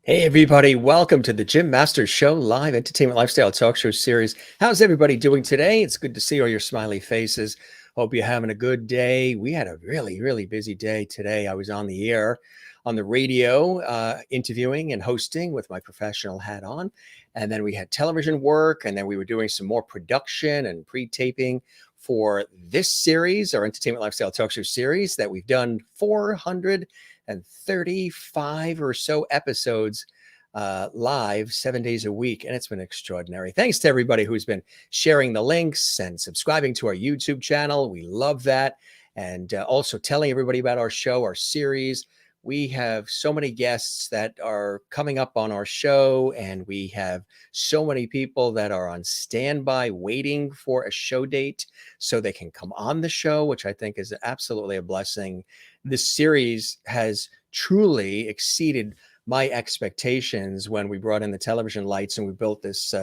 Hey, everybody. Welcome to the Jim Masters Show live entertainment lifestyle talk show series. How's everybody doing today? It's good to see all your smiley faces. Hope you're having a good day. We had a really busy day today. I was on the air on the radio, interviewing and hosting with my professional hat on. And then we had television work. And then we were doing some more production and pre taping for this series, our entertainment lifestyle talk show series that we've done 435 or so episodes live 7 days a week. And it's been extraordinary. Thanks to everybody who's been sharing the links and subscribing to our YouTube channel. We love that. And also telling everybody about our show, our series. We have so many guests that are coming up on our show, and we have so many people that are on standby waiting for a show date so they can come on the show, which I think is absolutely a blessing. This series has truly exceeded my expectations when we brought in the television lights and we built this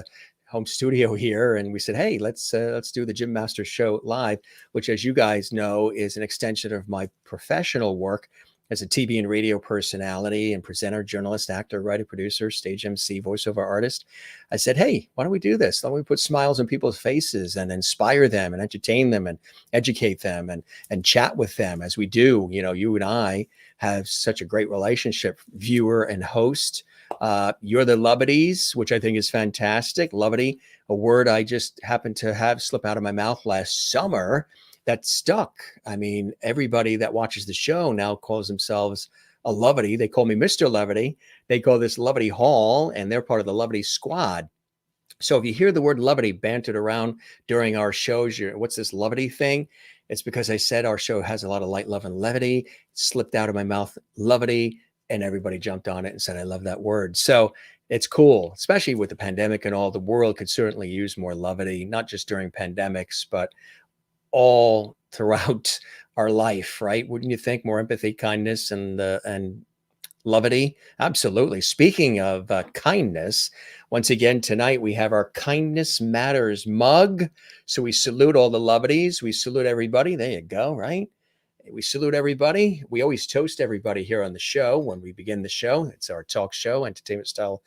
home studio here, and we said, hey, let's do the Jim Masters Show live, which, as you guys know, is an extension of my professional work as a TV and radio personality and presenter, journalist, actor, writer, producer, stage MC, voiceover artist. I said, hey, why don't we do this? Why don't we put smiles on people's faces and inspire them and entertain them and educate them and chat with them as we do. You know, you and I have such a great relationship, viewer and host. You're the Lovities, which I think is fantastic. Lovity, a word I just happened to have slip out of my mouth last summer that stuck. I mean, everybody that watches the show now calls themselves a Lovity. They call me Mr. Levity. They call this Lovity Hall, and they're part of the Lovity Squad. So if you hear the word Lovity bantered around during our shows, what's this Lovity thing? It's because I said our show has a lot of light, love, and levity. It slipped out of my mouth, Lovity, and everybody jumped on it and said, I love that word. So it's cool, especially with the pandemic and all. The world could certainly use more levity, not just during pandemics, but all throughout our life, right? Wouldn't you think? More empathy, kindness, and levity. Absolutely. Speaking of kindness, once again tonight we have our Kindness Matters mug. So we salute all the Lovities. We salute everybody. There you go, right? We salute everybody. We always toast everybody here on the show when we begin the show. It's our talk show, entertainment style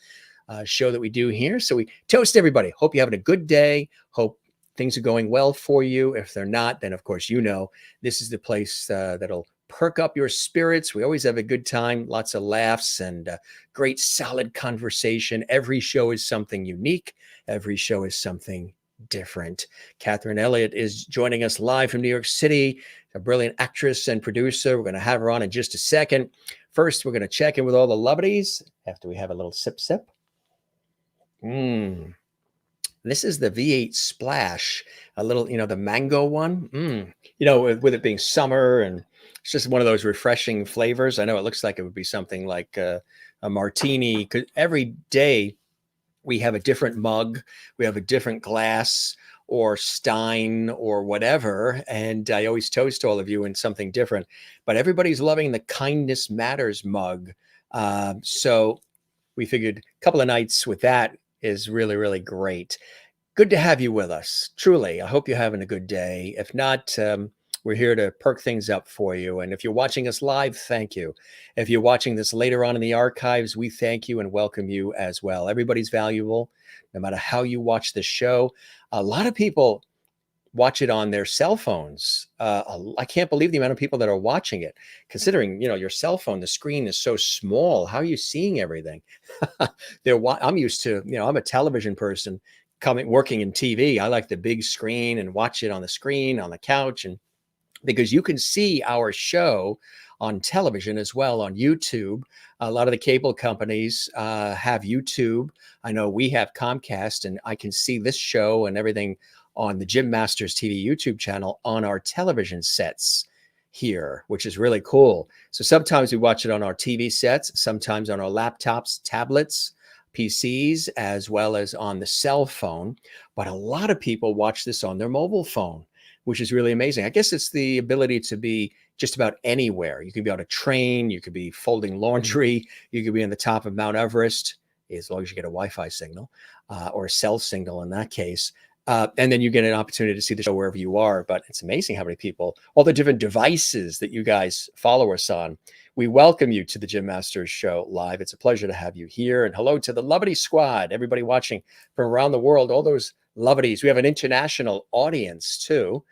show that we do here. So we toast everybody. Hope you're having a good day. Hope things are going well for you. If they're not, then of course, you know, this is the place that'll perk up your spirits. We always have a good time, lots of laughs and great solid conversation. Every show is something unique. Every show is something different. Katherine Elliot is joining us live from New York City, a brilliant actress and producer. We're going to have her on in just a second. First, we're going to check in with all the Lovities after we have a little sip. This is the V8 Splash, a little, the mango one. With it being summer, and it's just one of those refreshing flavors. I know it looks like it would be something like a martini, because every day we have a different mug, we have a different glass or stein or whatever. And I always toast all of you in something different, but everybody's loving the Kindness Matters mug. So we figured a couple of nights with that is really great. Good to have you with us. Truly, I hope you're having a good day. If not, we're here to perk things up for you. And if you're watching us live, thank you. If you're watching this later on in the archives, we thank you and welcome you as well. Everybody's valuable, no matter how you watch the show. A lot of people watch it on their cell phones. I can't believe the amount of people that are watching it, considering, your cell phone, the screen is so small. How are you seeing everything? I'm used to, I'm a television person working in TV. I like the big screen and watch it on the screen, on the couch. And because you can see our show on television as well on YouTube. A lot of the cable companies have YouTube. I know we have Comcast, and I can see this show and everything on the Jim Masters TV YouTube channel on our television sets here, which is really cool. So sometimes we watch it on our TV sets, sometimes on our laptops, tablets, PCs, as well as on the cell phone. But a lot of people watch this on their mobile phone, which is really amazing. I guess it's the ability to be just about anywhere. You could be on a train, you could be folding laundry, you could be on the top of Mount Everest, as long as you get a Wi-Fi signal or a cell signal in that case. And then you get an opportunity to see the show wherever you are. But it's amazing how many people, all the different devices that you guys follow us on, We welcome you to the Jim Masters Show live. It's a pleasure to have you here. And hello to the Lovity Squad, everybody watching from around the world, all those Lovities. We have an international audience too.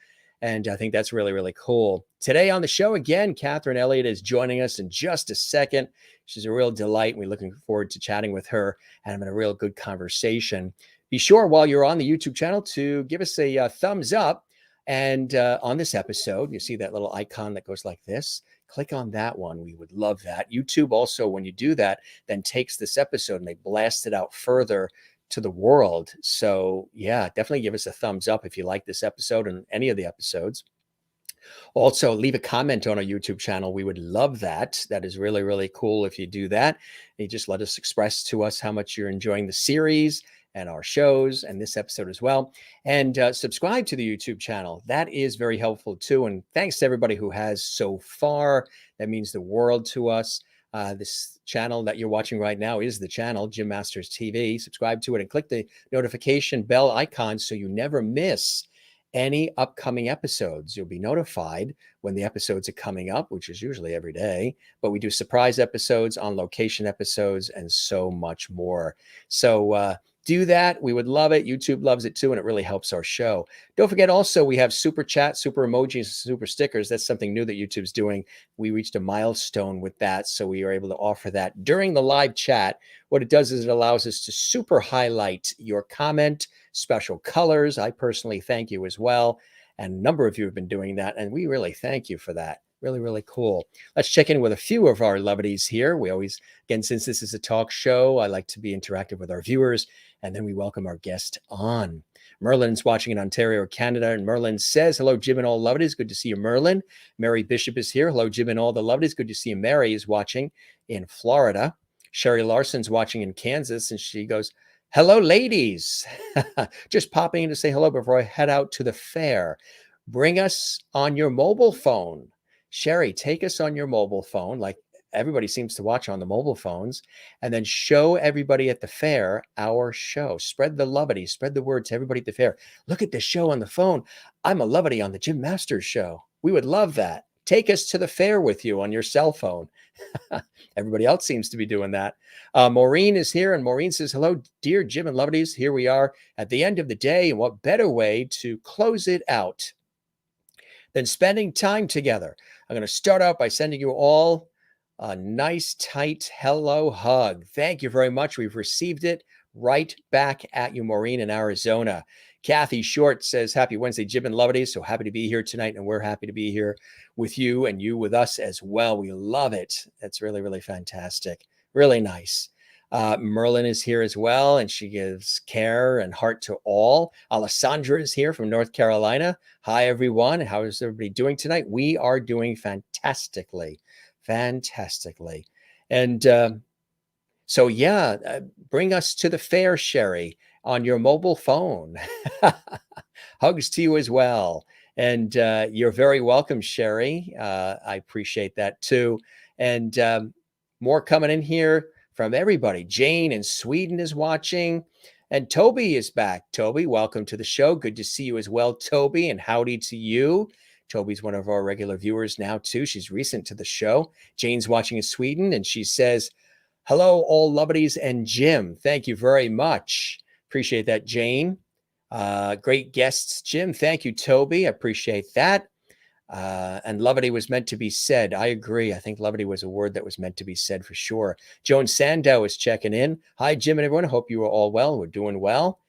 And I think that's really, really cool. Today on the show, again, Katherine Elliot is joining us in just a second. She's a real delight. We're looking forward to chatting with her and having a real good conversation. Be sure while you're on the YouTube channel to give us a thumbs up. And on this episode, you see that little icon that goes like this. Click on that one. We would love that. YouTube also, when you do that, then takes this episode and they blast it out further to the world. So yeah, definitely give us a thumbs up if you like this episode and any of the episodes. Also, leave a comment on our YouTube channel. We would love that. That is really, really cool if you do that. You just let us express to us how much you're enjoying the series and our shows and this episode as well. And subscribe to the YouTube channel. That is very helpful too. And thanks to everybody who has so far. That means the world to us. This channel that you're watching right now is the channel, Jim Masters TV. Subscribe to it and click the notification bell icon so you never miss any upcoming episodes. You'll be notified when the episodes are coming up, which is usually every day, but we do surprise episodes, on location episodes, and so much more. So do that. We would love it. YouTube loves it too, and it really helps our show. Don't forget also, we have super chat, super emojis, super stickers. That's something new that YouTube's doing. We reached a milestone with that, so we are able to offer that during the live chat. What it does is it allows us to super highlight your comment, special colors. I personally thank you as well. And a number of you have been doing that, and we really thank you for that. Really, really cool. Let's check in with a few of our Lovities here. We always, again, since this is a talk show, I like to be interactive with our viewers, and then we welcome our guest on. Merlin's watching in Ontario, Canada, and Merlin says, hello, Jim and all Lovities. Good to see you, Merlin. Mary Bishop is here. Hello, Jim and all the Lovities. Good to see you. Mary is watching in Florida. Sherry Larson's watching in Kansas, and she goes, hello, ladies. Just popping in to say hello before I head out to the fair. Bring us on your mobile phone. Sherry, take us on your mobile phone, like everybody seems to watch on the mobile phones, and then show everybody at the fair our show. Spread the Lovity, spread the word to everybody at the fair. Look at the show on the phone. I'm a Lovity on the Jim Masters Show. We would love that. Take us to the fair with you on your cell phone. Everybody else seems to be doing that. Maureen is here, and Maureen says, hello, dear Jim and Lovities. Here we are at the end of the day, and what better way to close it out than spending time together. I'm going to start out by sending you all a nice, tight hello hug. Thank you very much. We've received it right back at you, Maureen, in Arizona. Kathy Short says, happy Wednesday, Jim and Lovities. So happy to be here tonight, and we're happy to be here with you and you with us as well. We love it. That's really, really fantastic. Really nice. Merlin is here as well, and she gives care and heart to all. Alessandra is here from North Carolina. Hi, everyone. How is everybody doing tonight? We are doing fantastically. Fantastically. And so, yeah, bring us to the fair, Sherry, on your mobile phone. Hugs to you as well. And you're very welcome, Sherry. I appreciate that too. And more coming in here from everybody. Jane in Sweden is watching, and Toby is back. Toby, welcome to the show. Good to see you as well, Toby, and howdy to you. Toby's one of our regular viewers now too. She's recent to the show. Jane's watching in Sweden, and she says, hello, all Lovities and Jim. Thank you very much. Appreciate that, Jane. Great guests, Jim. Thank you, Toby. I appreciate that. And Lovity was meant to be said. I agree. I think Lovity was a word that was meant to be said for sure. Joan Sandow is checking in. Hi, Jim and everyone. Hope you are all well. We're doing well.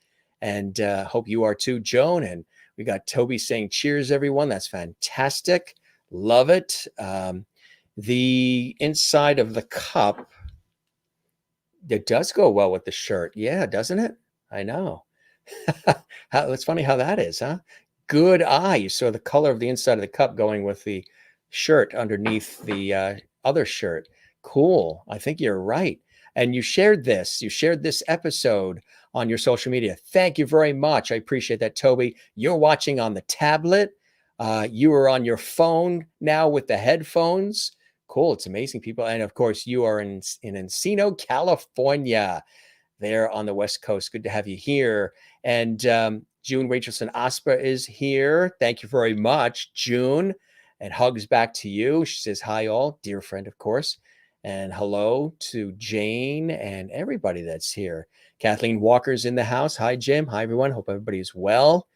And hope you are too, Joan. And we got Toby saying cheers, everyone. That's fantastic. Love it. The inside of the cup, it does go well with the shirt. Yeah, doesn't it? I know. It's funny how that is, huh? Good eye. You saw the color of the inside of the cup going with the shirt underneath the other shirt. Cool. I think you're right. And you shared this episode on your social media. Thank you very much. I appreciate that, Toby. You're watching on the tablet. You are on your phone now with the headphones. Cool. It's amazing, people. And of course, you are in Encino, California, there on the West Coast. Good to have you here. And June Rachelson Aspa is here. Thank you very much, June. and hugs back to you. She says, hi, all, dear friend, of course. And hello to Jane and everybody that's here. Kathleen Walker's in the house. Hi, Jim. Hi, everyone. Hope everybody is well.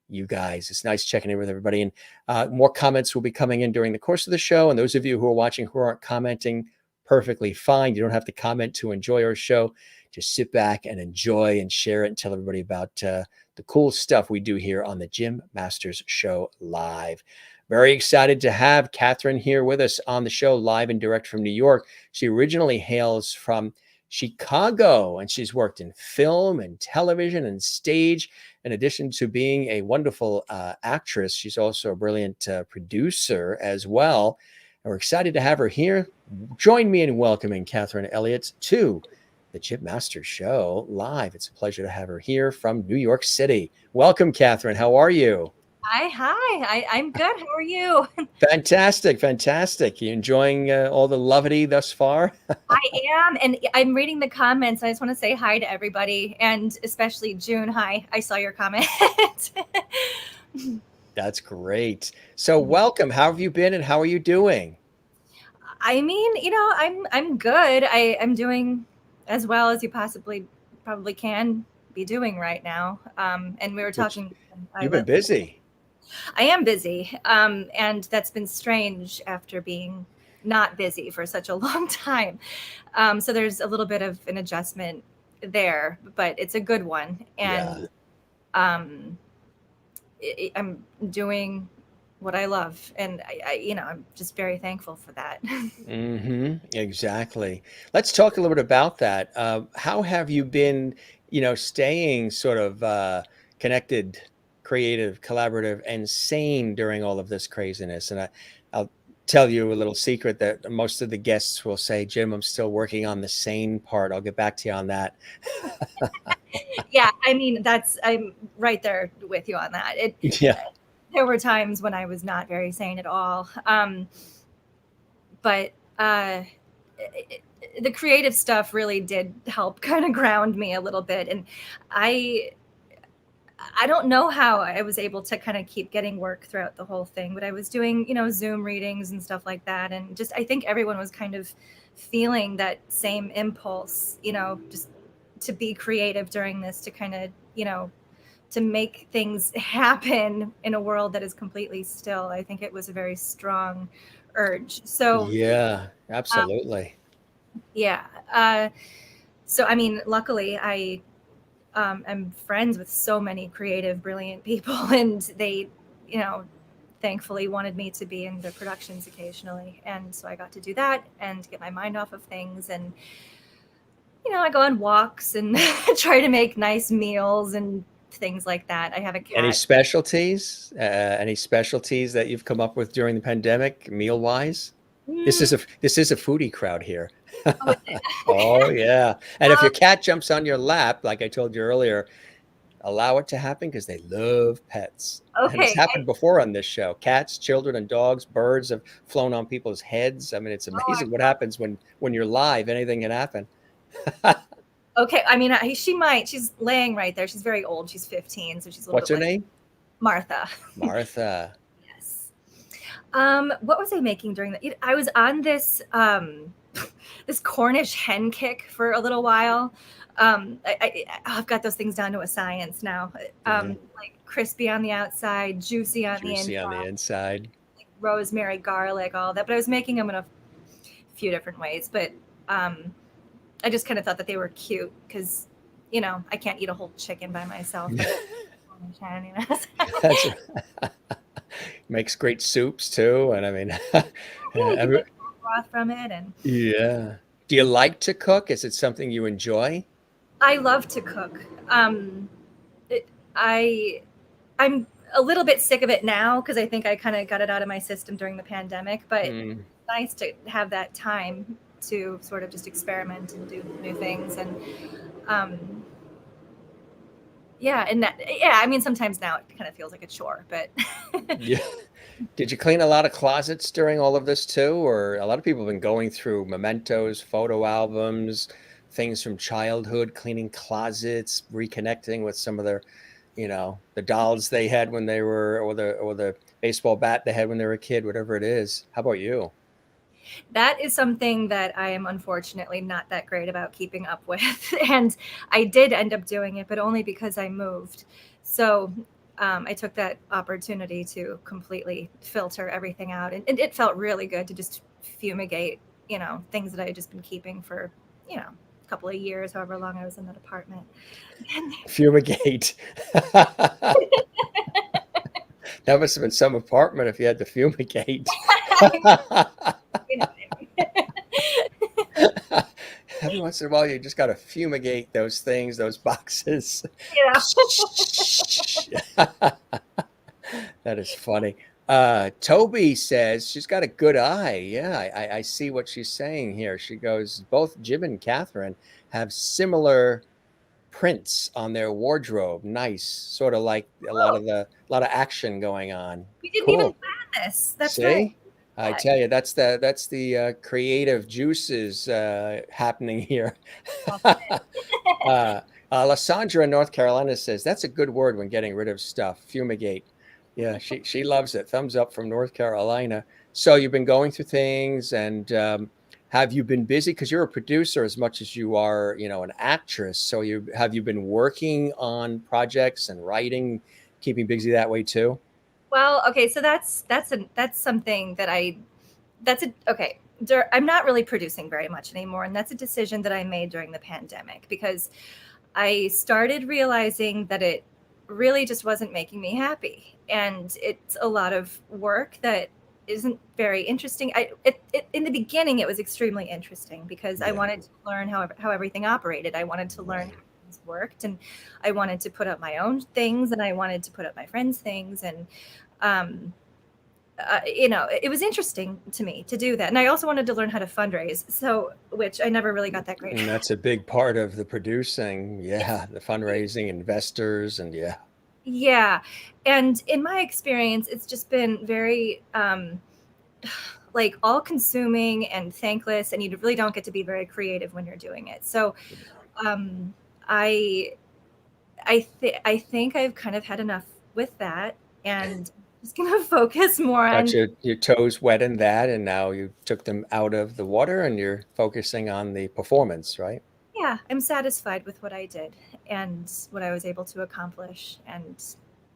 You guys, it's nice checking in with everybody. And more comments will be coming in during the course of the show. And those of you who are watching who aren't commenting, perfectly fine. You don't have to comment to enjoy our show. Just sit back and enjoy and share it and tell everybody about the cool stuff we do here on the Jim Masters Show Live. Very excited to have Katherine here with us on the show live and direct from New York. She originally hails from Chicago, and she's worked in film and television and stage. In addition to being a wonderful actress, she's also a brilliant producer as well. And we're excited to have her here. Join me in welcoming Katherine Elliot to the Jim Masters Show Live. It's a pleasure to have her here from New York City. Welcome, Katherine. How are you? Hi. I'm good. How are you? Fantastic. You enjoying all the levity thus far? I am, and I'm reading the comments. I just want to say hi to everybody, and especially June. Hi, I saw your comment. That's great. So welcome. How have you been and how are you doing? I mean, I'm good. I'm doing as well as you probably can be doing right now. And we were Which talking. you've been busy. I am busy, and that's been strange after being not busy for such a long time. So there's a little bit of an adjustment there, but it's a good one. Yeah. And I'm doing what I love, and I'm just very thankful for that. Exactly. Let's talk a little bit about that. How have you been, staying sort of connected, creative, collaborative, and sane during all of this craziness? And I'll tell you a little secret that most of the guests will say, Jim, I'm still working on the sane part. I'll get back to you on that. Yeah, I mean, I'm right there with you on that. Yeah. There were times when I was not very sane at all. But the creative stuff really did help kind of ground me a little bit. And I don't know how I was able to kind of keep getting work throughout the whole thing, but I was doing, Zoom readings and stuff like that. And just, I think everyone was kind of feeling that same impulse, just to be creative during this, to kind of, to make things happen in a world that is completely still. I think it was a very strong urge. So, Yeah, um, absolutely. yeah. So, I mean, luckily I am friends with so many creative, brilliant people, and they, you know, thankfully wanted me to be in the productions occasionally. And so I got to do that and get my mind off of things. And, I go on walks and try to make nice meals and things like that. I have a Any cat. specialties? Any specialties that you've come up with during the pandemic, meal wise? Mm, This is a foodie crowd here. oh, is it? Oh yeah. And if your cat jumps on your lap, like I told you earlier, allow it to happen because they love pets. And it's Okay. happened before on this show. Cats, children, and dogs, birds have flown on people's heads. I mean, it's Oh, amazing what happens when you're live. Anything can happen. okay. I mean, she might. She's laying right there. She's very old. She's 15, so she's a little What's bit her like name? Martha. Martha. Yes. What was I making during that? I was on this this Cornish hen kick for a little while. I've got those things down to a science now. Mhm. Like crispy on the outside, juicy on the Juicy inside, on the inside. like rosemary, garlic, all that. But I was making them in a few different ways. But um, I just kind of thought that they were cute because, I can't eat a whole chicken by myself. But Cornish hen, That's makes great soups too. And I mean, Yeah, you can every, make broth from it, and yeah. Do you like to cook? Is it something you enjoy? I love to cook. It, I I'm a little bit sick of it now because I think I kind of got it out of my system during the pandemic. But it's Mm, nice to have that time to sort of just experiment and do new things. And um, yeah, and yeah, I mean, sometimes now it kind of feels like a chore, but yeah. Did you clean a lot of closets during all of this too? Or a lot of people have been going through mementos, photo albums, things from childhood, cleaning closets, reconnecting with some of their the dolls they had when they were, or the baseball bat they had when they were a kid, whatever it is. How about you? That is something that I am unfortunately not that great about keeping up with. And I did end up doing it, but only because I moved. So I took that opportunity to completely filter everything out. And it felt really good to just fumigate, things that I had just been keeping for, a couple of years, however long I was in that apartment. Fumigate. That must have been some apartment if you had to fumigate. You know, Every once in a while, you just got to fumigate those things, those boxes. yeah. That is funny. Toby says she's got a good eye. Yeah, I see what she's saying here. She goes, both Jim and Catherine have similar prints on their wardrobe. Nice, sort of like Oh, a lot of action going on. we didn't even Cool. plan this. That's right. See, I Yeah. tell you, that's the creative juices happening here. uh, Lysandra in North Carolina says that's a good word when getting rid of stuff. Fumigate. Yeah, she loves it. Thumbs up from North Carolina. So you've been going through things, and have you been busy? Because you're a producer as much as you are, an actress. So you been working on projects and writing, keeping busy that way too? Well, okay, so that's something that that's a okay. I'm not really producing very much anymore, and that's a decision that I made during the pandemic because I started realizing that it really just wasn't making me happy, and it's a lot of work that isn't very interesting. In the beginning, it was extremely interesting because I Yeah, wanted to learn how everything operated. I wanted to learn how right. things worked, and I wanted to put up my own things, and I wanted to put up my friends' things, and um, it was interesting to me to do that. And I also wanted to learn how to fundraise, so which I never really got that great. And that's a big part of the producing. Yeah, the fundraising, investors, and yeah. Yeah. And in my experience, it's just been very like all consuming and thankless, and you really don't get to be very creative when you're doing it. So um I I think I've kind of had enough with that, and I'm just gonna focus more Got on. your toes wet in that, and now you took them out of the water, and you're focusing on the performance, right? Yeah, I'm satisfied with what I did and what I was able to accomplish, and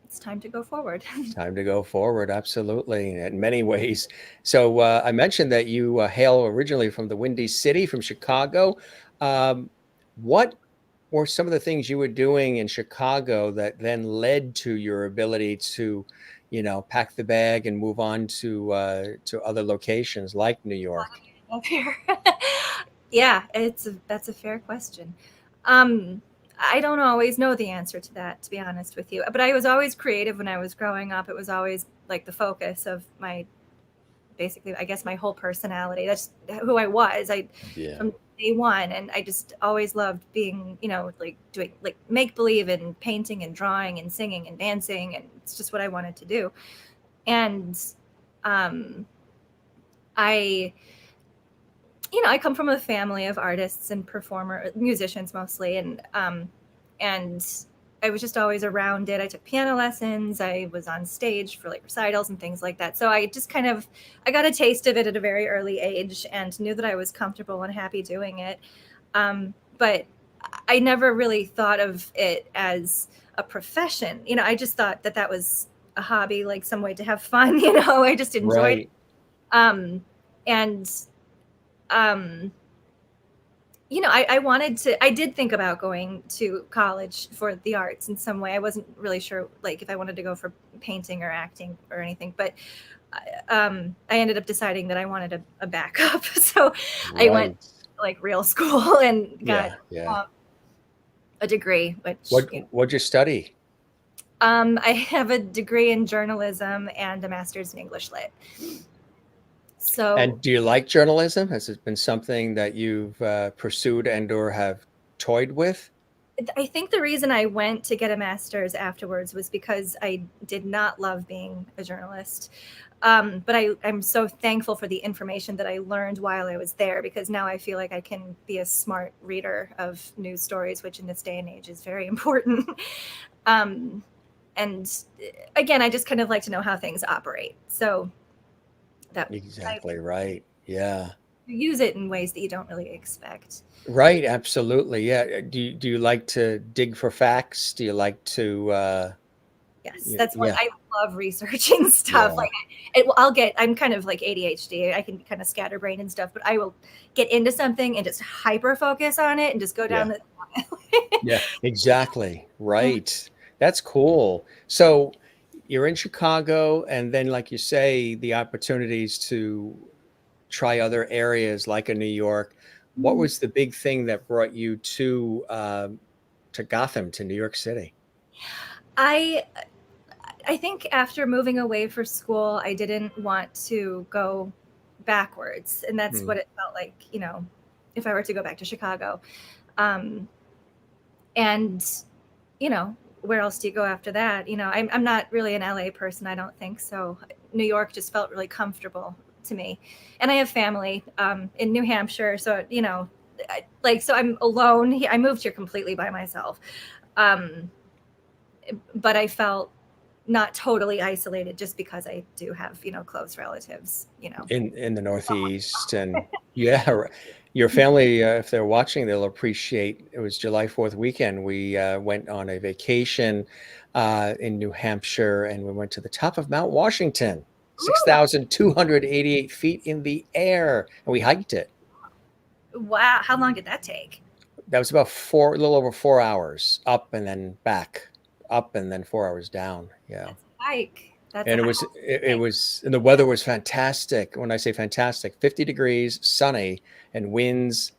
it's time to go forward. Time to go forward, absolutely, in many ways. So I mentioned that you hail originally from the Windy City, from Chicago. Um, what were some of the things you were doing in Chicago that then led to your ability to, pack the bag and move on to other locations like New York? Up here. Yeah, that's a fair question. Um, I don't always know the answer to that, to be honest with you. But I was always creative when I was growing up. It was always like the focus of my basically, I guess, my whole personality. That's who I was. I Yeah. from day one, and I just always loved being, like doing like make believe and painting and drawing and singing and dancing, and it's just what I wanted to do. And um, I I come from a family of artists and musicians mostly, and I was just always around it. I took piano lessons. I was on stage for like recitals and things like that. So I just I got a taste of it at a very early age and knew that I was comfortable and happy doing it. But I never really thought of it as a profession. I just thought that that was a hobby, like some way to have fun. I just enjoyed it. Right. Um, and um I wanted to, I did think about going to college for the arts in some way. I wasn't really sure like if I wanted to go for painting or acting or anything, but I ended up deciding that I wanted a backup. So I went Right. to like real school and got Yeah. Yeah. um, a degree, which What'd you study? I have a degree in journalism and a master's in English lit. So And do you like journalism? Has it been something that you've pursued and or have toyed with? I think the reason I went to get a master's afterwards was because I did not love being a journalist. But I'm so thankful for the information that I learned while I was there, because now I feel like I can be a smart reader of news stories, which in this day and age is very important. Um, and again, I just kind of like to know how things operate. So that I Exactly right. Yeah. use it in ways that you don't really expect. Right, absolutely. Yeah. Do you like to dig for facts? Do you like to Yes, that's what yeah, I love researching stuff. yeah, Like, I'm kind of like ADHD. I can kind of scatterbrain and stuff, but I will get into something and just hyper focus on it and just go down yeah. the. Yeah, exactly. Right. That's cool. So you're in Chicago, and then, like you say, the opportunities to try other areas like a New York. What Mhm. was the big thing that brought you to Gotham, to New York City? I I think after moving away for school, I didn't want to go backwards, and that's Hmm. what it felt like. If I were to go back to Chicago, um, and you know, where else do you go after that? I'm not really an LA person, I don't think so. New York just felt really comfortable to me. And I have family in New Hampshire. So, so I'm alone. I moved here completely by myself. Um, but I felt not totally isolated just because I do have, close relatives. In the Northeast, and yeah, your family, if they're watching, they'll appreciate. It was July 4th weekend. We went on a vacation in New Hampshire, and we went to the top of Mount Washington, Ooh, 6,288 feet in the air, and we hiked it. wow. How long did that take? That was about a little over 4 hours up and then back, up and then 4 hours down. Yeah. That's a hike. That's a And hike. and the weather was fantastic. When I say fantastic, 50 degrees, sunny, and winds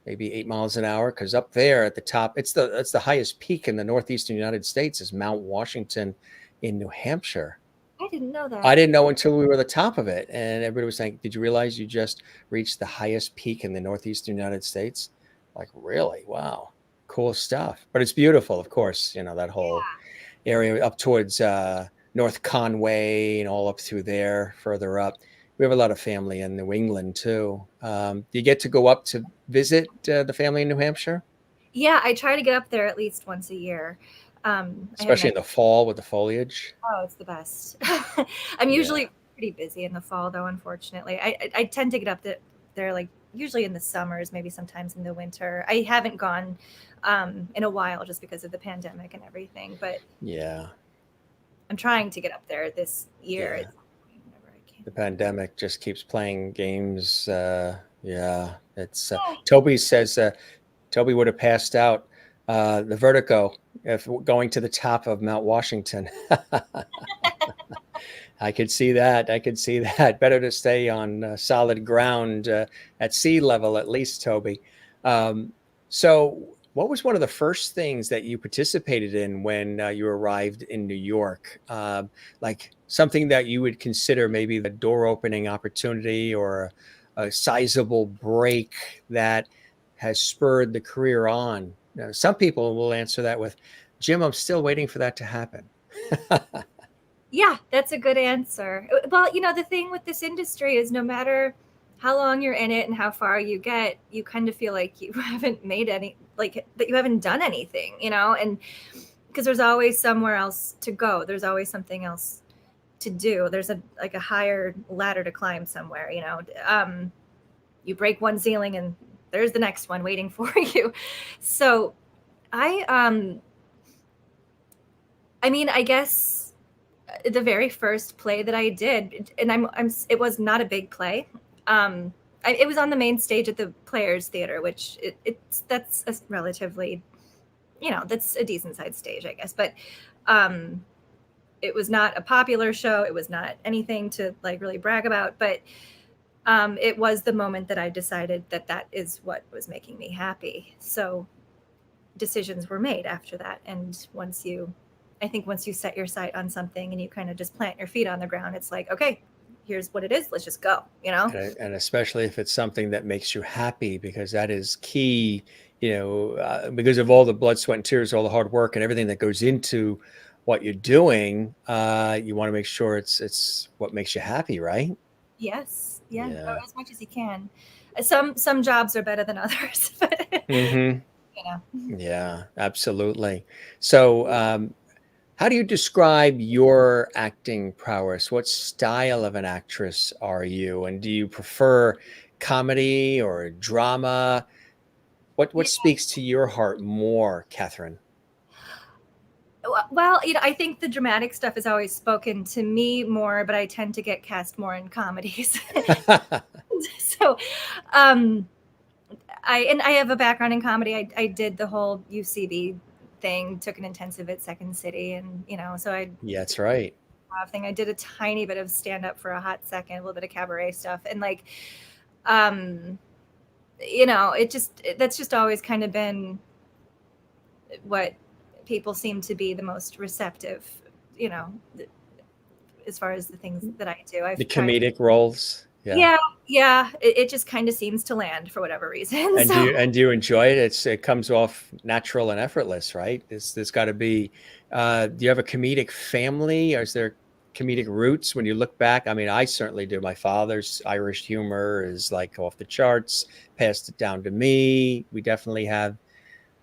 maybe 8 miles an hour. Because up there at the top, it's the highest peak in the northeastern United States is Mount Washington in New Hampshire. I didn't know I that. didn't know until we were at the top of it, and everybody was saying, "Did you realize you just reached the highest peak in the northeastern United States?" Like, really? Wow, cool stuff. But it's beautiful, of course. That whole area up towards North Conway and all up through there, further up. We have a lot of family in New England too. Do you get to go up to visit the family in New Hampshire, Yeah, I try to get up there at least once a year. I have especially in nice. the fall with the foliage? Oh, it's the best. I'm Yeah, usually pretty busy in the fall, though. Unfortunately, I tend to get up there like usually in the summers, maybe sometimes in the winter. I haven't gone in a while just because of the pandemic and everything, but yeah, I'm trying to get up there this year. yeah. It's whenever I can. The pandemic just keeps playing games. Yeah, it's Oh, Toby says Toby would have passed out the vertigo if going to the top of Mount Washington. I could see that. I could see that. Better to stay on solid ground at sea level, at least, Toby. Um, so, what was one of the first things that you participated in when you arrived in New York? Like something that you would consider maybe the door opening opportunity or a sizable break that has spurred the career on? Now, some people will answer that with, Jim, I'm still waiting for that to happen. yeah, that's a good answer. Well, the thing with this industry is no matter how long you're in it and how far you get, you kind of feel like you haven't made any, like that you haven't done anything, and because there's always somewhere else to go. There's always something else to do. There's a higher ladder to climb somewhere. You break one ceiling and there's the next one waiting for you. So I I mean, I guess the very first play that I did, and it was not a big play. It was on the main stage at the Players Theater, which that's a relatively, that's a decent sized stage, I guess. But um, it was not a popular show. It was not anything to like really brag about. But it was the moment that I decided that that is what was making me happy. So decisions were made after that. And I think once you set your sight on something and you kind of just plant your feet on the ground, it's like, okay, here's what it is. Let's just go. And especially if it's something that makes you happy, because that is key, because of all the blood, sweat, and tears, all the hard work and everything that goes into what you're doing. You want to make sure it's what makes you happy, right? Yes. Yeah. Yeah. As much as you can. Some jobs are better than others, but Hmm. you know. Yeah, absolutely. So, How do you describe your acting prowess? What style of an actress are you? And do you prefer comedy or drama? What speaks to your heart more, Katherine? Well, I think the dramatic stuff has always spoken to me more, but I tend to get cast more in comedies. So, um, I have a background in comedy. I did the whole UCB thing, took an intensive at Second City, and so I Yeah, that's right. thing. I did a tiny bit of stand up for a hot second, a little bit of cabaret stuff, and like, um, that's just always kind of been what people seem to be the most receptive, you know, as far as the things that I do. The I've tried. comedic roles. Yeah. Yeah, yeah. It just kind of seems to land for whatever reason. And So do you enjoy it? It comes off natural and effortless, right? There's got to be. Do you have a comedic family, or is there comedic roots when you look back? I mean, I certainly do. My father's Irish humor is like off the charts. Passed it down to me. We definitely have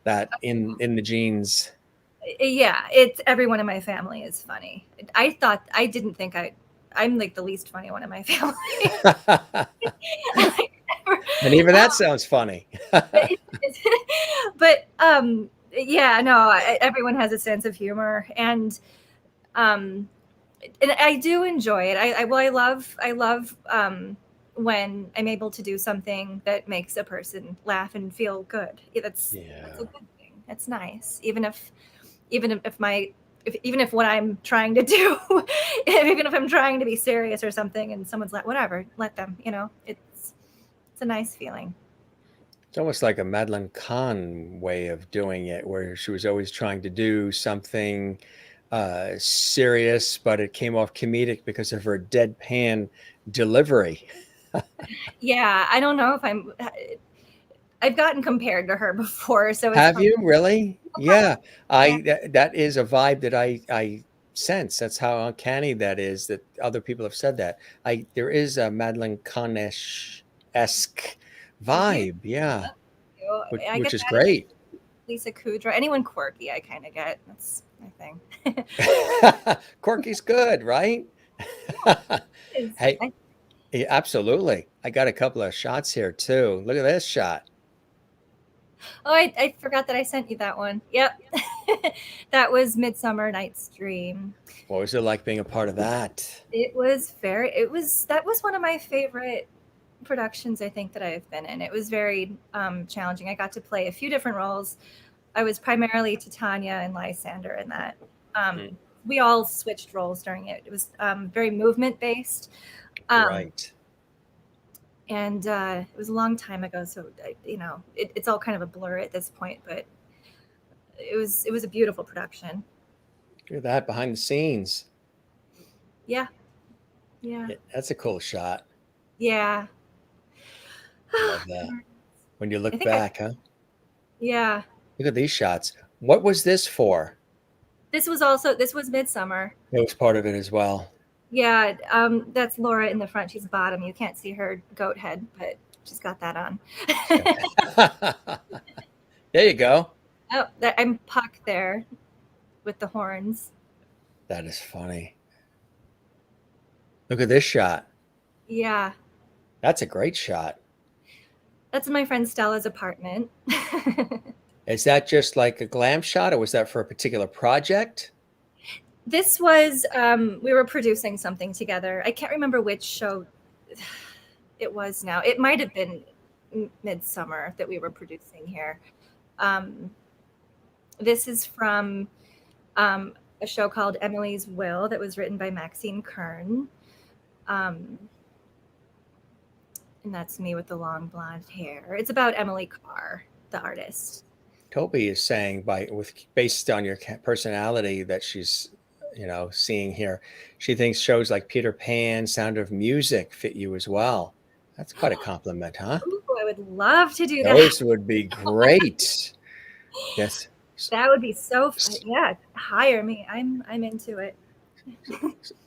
that in the genes. yeah, it's everyone in my family is funny. I didn't think I'm like the least funny one in my family. And even that sounds funny. But yeah, no, everyone has a sense of humor, um and I do enjoy it. I love when I'm able to do something that makes a person laugh and feel good. That's a Yeah. good thing. That's nice. Even if what I'm trying to do, even if I'm trying to be serious or something, and someone's like, whatever, let them. It's a nice feeling. It's almost like a Madeline Kahn way of doing it, where she was always trying to do something serious, but it came off comedic because of her deadpan delivery. Yeah, I don't know if I've gotten compared to her before, so it's Have funny. you really? Probably, Yeah, yeah. that is a vibe that I sense. That's how uncanny that is. That other people have said that. I There is a Madeline Kahn-esque You, vibe. Yeah, I which get is that in great. Lisa Kudrow. Anyone quirky, I kind of get. That's my thing. Corky's good, right? Is Hey, yeah, absolutely. I got a couple of shots here too. Look at this shot. I forgot that I sent you that one. Yep. That was Midsummer Night's Dream. What was it like being a part of that? That was one of my favorite productions I think that I've been in. It was very challenging. I got to play a few different roles. I was primarily Titania and Lysander in that. Mm, We all switched roles during it. It was very movement based. Um, right. and it was a long time ago, so it's all kind of a blur at this point. But it was a beautiful production. Look at that behind the scenes. Yeah, yeah, Yeah, that's a cool shot. yeah. Love that. When you I look think I back, huh? yeah. Look at these shots. What was this for? This was Midsummer. It was part of it as well. Yeah, that's Laura in the front. She's bottom. You can't see her goat head, but she's got that on. She's got that. There you go. Oh, I'm Puck there with the horns. That is funny. Look at this shot. Yeah, That's a great shot. that's my friend Stella's apartment. Is that just like a glam shot, or was that for a particular project? This was we were producing something together. I can't remember which show it was now. It might have been Midsummer that we were producing here. Um, this is from a show called Emily's Will that was written by Maxine Kern. Um, and that's me with the long blonde hair. It's about Emily Carr, the artist. Toby is saying based on your personality that she's seeing here, she thinks shows like Peter Pan, Sound of Music fit you as well. That's quite a compliment, huh? Ooh, I would love to do that. Those would be great. Yes. That would be so fun. Yeah, hire me. I'm into it.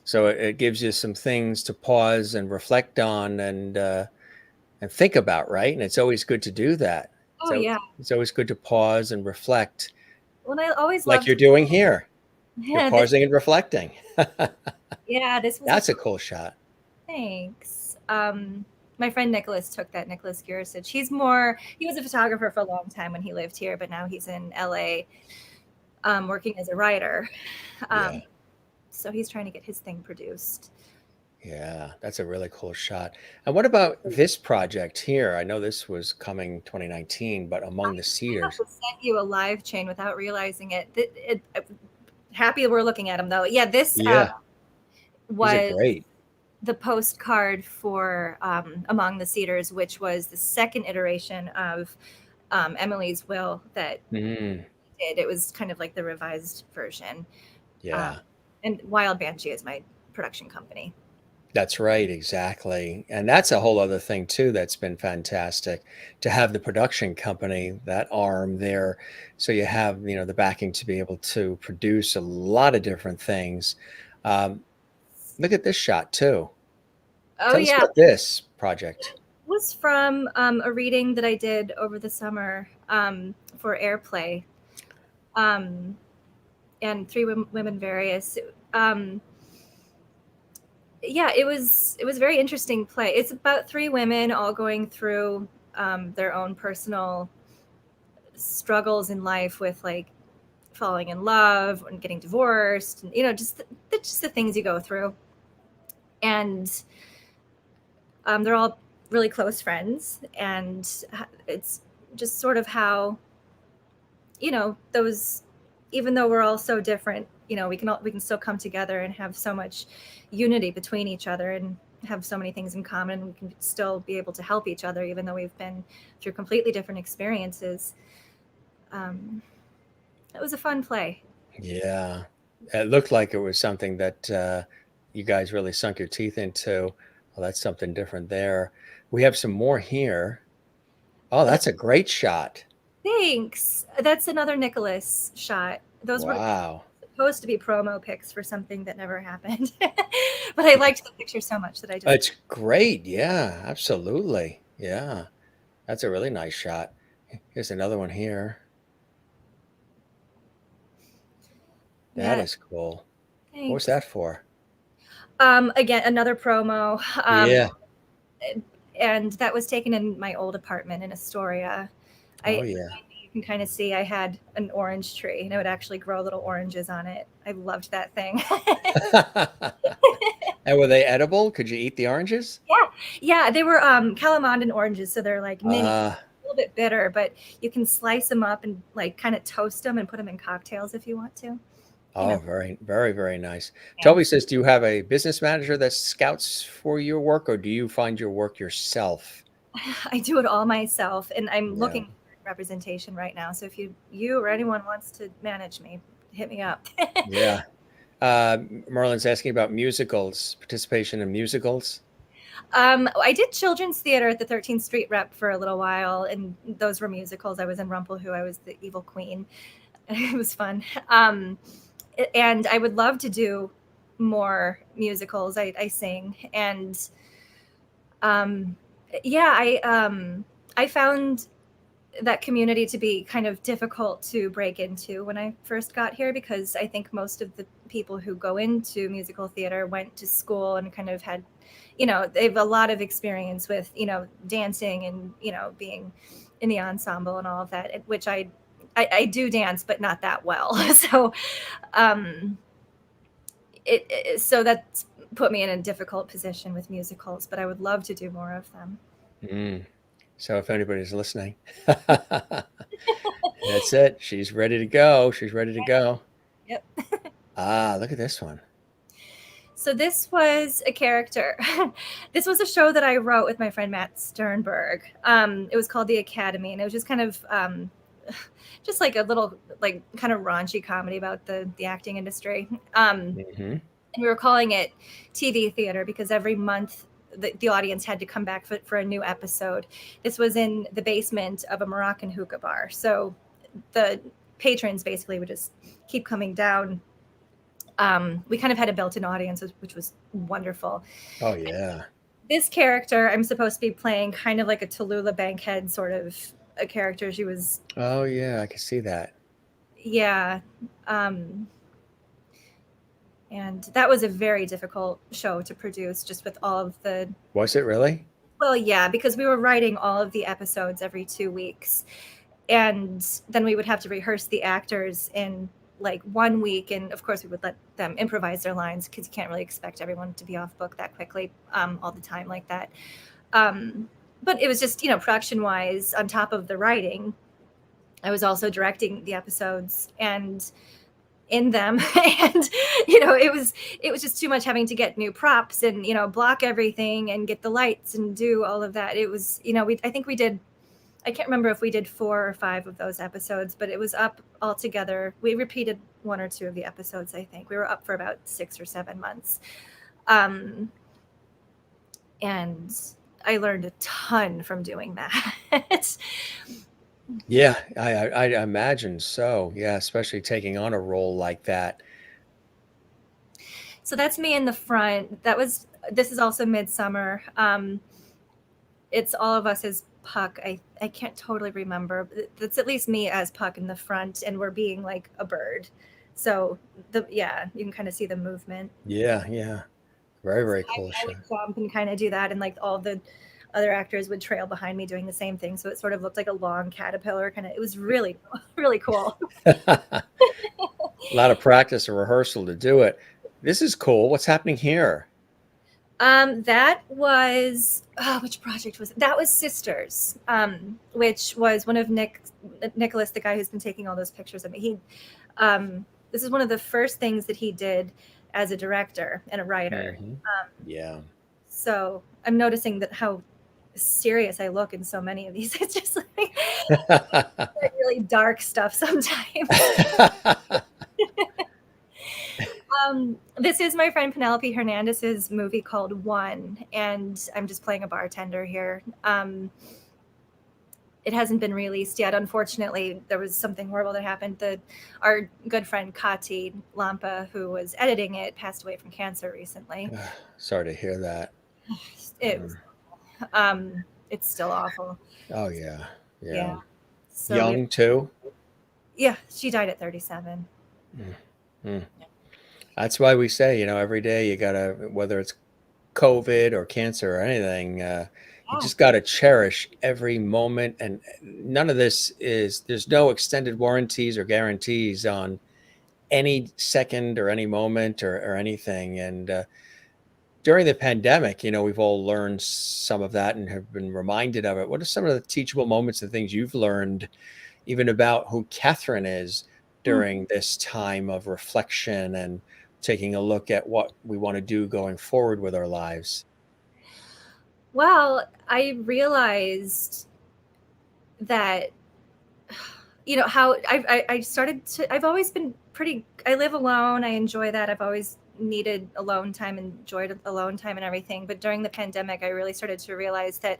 So it gives you some things to pause and reflect on and think about, right? And it's always good to do that. Oh So yeah. it's always good to pause and reflect, Well, I always like love you're to. doing here. You're Yeah, pausing and reflecting. yeah, this was a That's a cool shot. thanks. My friend Nicholas took that. Nicholas Girsich. He was a photographer for a long time when he lived here, but now he's in LA, working as a writer. Yeah. Um, so he's trying to get his thing produced. Yeah, that's a really cool shot. And what about this project here? I know this was coming 2019, but Among the I Cedars. have sent you a live chain without realizing it. Happy we're looking at him though. Yeah, this Yeah, these are was great. the postcard for Among the Cedars, which was the second iteration of Emily's will that Mm, did. It was kind of like the revised version. Um, yeah, and Wild Banshee is my production company. that's right, exactly. And that's a whole other thing too that's been fantastic to have the production company, that arm there. So you have, the backing to be able to produce a lot of different things. Um, Look at this shot too. Oh Tell us yeah, about this project. it was from a reading that I did over the summer for Airplay, um, and three women various. Um, yeah, it was a very interesting play. It's about three women all going through their own personal struggles in life with like falling in love and getting divorced, and just the things you go through. And they're all really close friends, and it's just sort of how those, even though we're all so different, we can still come together and have so much unity between each other and have so many things in common. We can still be able to help each other even though we've been through completely different experiences. um, it was a fun play. Yeah. It looked like it was something that you guys really sunk your teeth into. Well, that's something different there. We have some more here. Oh, Uh, that's a great shot. thanks. That's another Nicholas shot. Those were Wow. supposed to be promo pics for something that never happened. But I liked the picture so much that I just, It's great. Yeah, absolutely. Yeah. That's a really nice shot. Here's another one here. That yeah, is cool. What was thanks. that for? Again, another promo. Yeah. And that was taken in my old apartment in Astoria. Oh, I yeah. You can kind of see I had an orange tree and I would actually grow little oranges on it. I loved that thing. And were they edible? Could you eat the oranges? Yeah, yeah, they were Calamandan oranges, so they're like mini, Ah, a little bit bitter, but you can slice them up and like kind of toast them and put them in cocktails if you want to. You know, oh, very, very, very nice. yeah. Toby says, do you have a business manager that scouts for your work, or do you find your work yourself? I do it all myself, and I'm Yeah. looking for representation right now. So if you or anyone wants to manage me, hit me up. Yeah. Merlin's asking about musicals, participation in musicals. I did children's theater at the 13th Street Rep for a little while, and those were musicals. I was in Rumple, who I was the evil queen. It was fun. And I would love to do more musicals. I sing, and um, yeah, I found that community to be kind of difficult to break into when I first got here, because I think most of the people who go into musical theater went to school and kind of had, they have a lot of experience with, dancing and, being in the ensemble and all of that, which I do dance, but not that well. So, um, so that's put me in a difficult position with musicals, but I would love to do more of them. Mm. So if anybody's listening, that's it. She's ready to go. She's ready to go. Yep. Ah, look at this one. So this was a character. This was a show that I wrote with my friend Matt Sternberg. It was called The Academy, and it was just kind of just like a little like kind of raunchy comedy about the acting industry. Hmm. And we were calling it TV theater because every month the audience had to come back for a new episode. This was in the basement of a Moroccan hookah bar, so the patrons basically would just keep coming down. We kind of had a built-in audience, which was wonderful. Oh, yeah. This character, I'm supposed to be playing kind of like a Tallulah Bankhead sort of a character. She was, Oh, yeah. I can see that. yeah. Um, And that was a very difficult show to produce, just with all of the, Was it really? well, yeah, because we were writing all of the episodes every 2 weeks. And then we would have to rehearse the actors in like 1 week. And of course, we would let them improvise their lines because you can't really expect everyone to be off book that quickly all the time like that. Um, but it was just, production wise, on top of the writing, I was also directing the episodes and in them. And it was just too much having to get new props and block everything and get the lights and do all of that. It was, I think we did, I can't remember if we did 4 or 5 of those episodes, but it was up altogether. We repeated 1 or 2 of the episodes. I think we were up for about 6 or 7 months. um and I learned a ton from doing that. Yeah, I imagine so. Yeah, especially taking on a role like that. So that's me in the front. This is also Midsummer. It's all of us as Puck. I can't totally remember. It's at least me as Puck in the front, and we're being like a bird. So yeah, you can kind of see the movement. Yeah, yeah. Very, So very cool I would show. jump and kind of do that, and like all the other actors would trail behind me doing the same thing. So it sort of looked like a long caterpillar. Kind of, it was really, really cool. A lot of practice and rehearsal to do it. This is cool. What's happening here? That was which project was it? That was Sisters, which was one of Nicholas, the guy who's been taking all those pictures of me. This is one of the first things that he did as a director and a writer. Hmm. Yeah. So I'm noticing that how serious I look in so many of these. It's just like really dark stuff sometimes. This is my friend Penelope Hernandez's movie called One, and I'm just playing a bartender here. It hasn't been released yet. Unfortunately, there was something horrible that happened. Our good friend Kati Lampa, who was editing it, passed away from cancer recently. Sorry to hear that. It was, it's still awful. Oh yeah, Yeah. yeah. So Young too. yeah, she died at 37. Mm. Mm. That's why we say, every day you gotta, whether it's COVID or cancer or anything, you Yeah. just gotta cherish every moment. And none of this there's no extended warranties or guarantees on any second or any moment or anything. And during the pandemic, we've all learned some of that and have been reminded of it. What are some of the teachable moments and things you've learned, even about who Katherine is Hmm. during this time of reflection and taking a look at what we want to do going forward with our lives? Well, I realized that how I started to. I've always been pretty. I live alone. I enjoy that. I've always needed alone time, enjoyed alone time and everything. But during the pandemic, I really started to realize that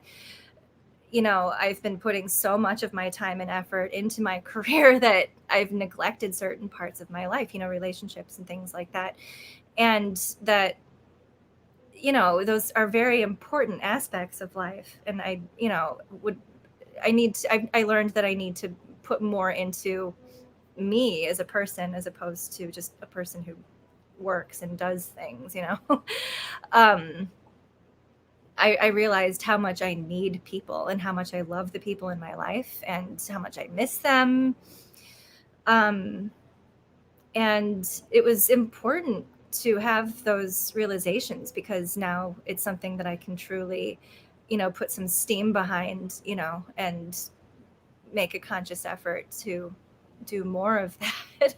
I've been putting so much of my time and effort into my career that I've neglected certain parts of my life. Relationships and things like that, and that those are very important aspects of life. And would I need to, I learned that I need to put more into me as a person as opposed to just a person who works and does things. um I realized how much I need people and how much I love the people in my life and how much I miss them. um and it was important to have those realizations because now it's something that I can truly put some steam behind, and make a conscious effort to do more of that.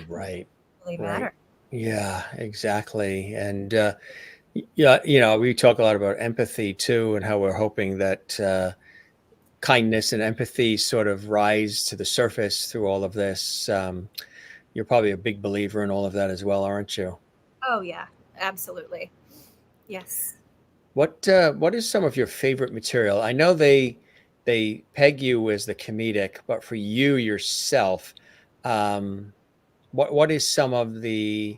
Right. Really Right. matter. Yeah, exactly. And yeah, we talk a lot about empathy too, and how we're hoping that kindness and empathy sort of rise to the surface through all of this. You're probably a big believer in all of that as well, aren't you? Oh yeah, absolutely. Yes. What is some of your favorite material? I know they peg you as the comedic, but for you yourself, um, what is some of the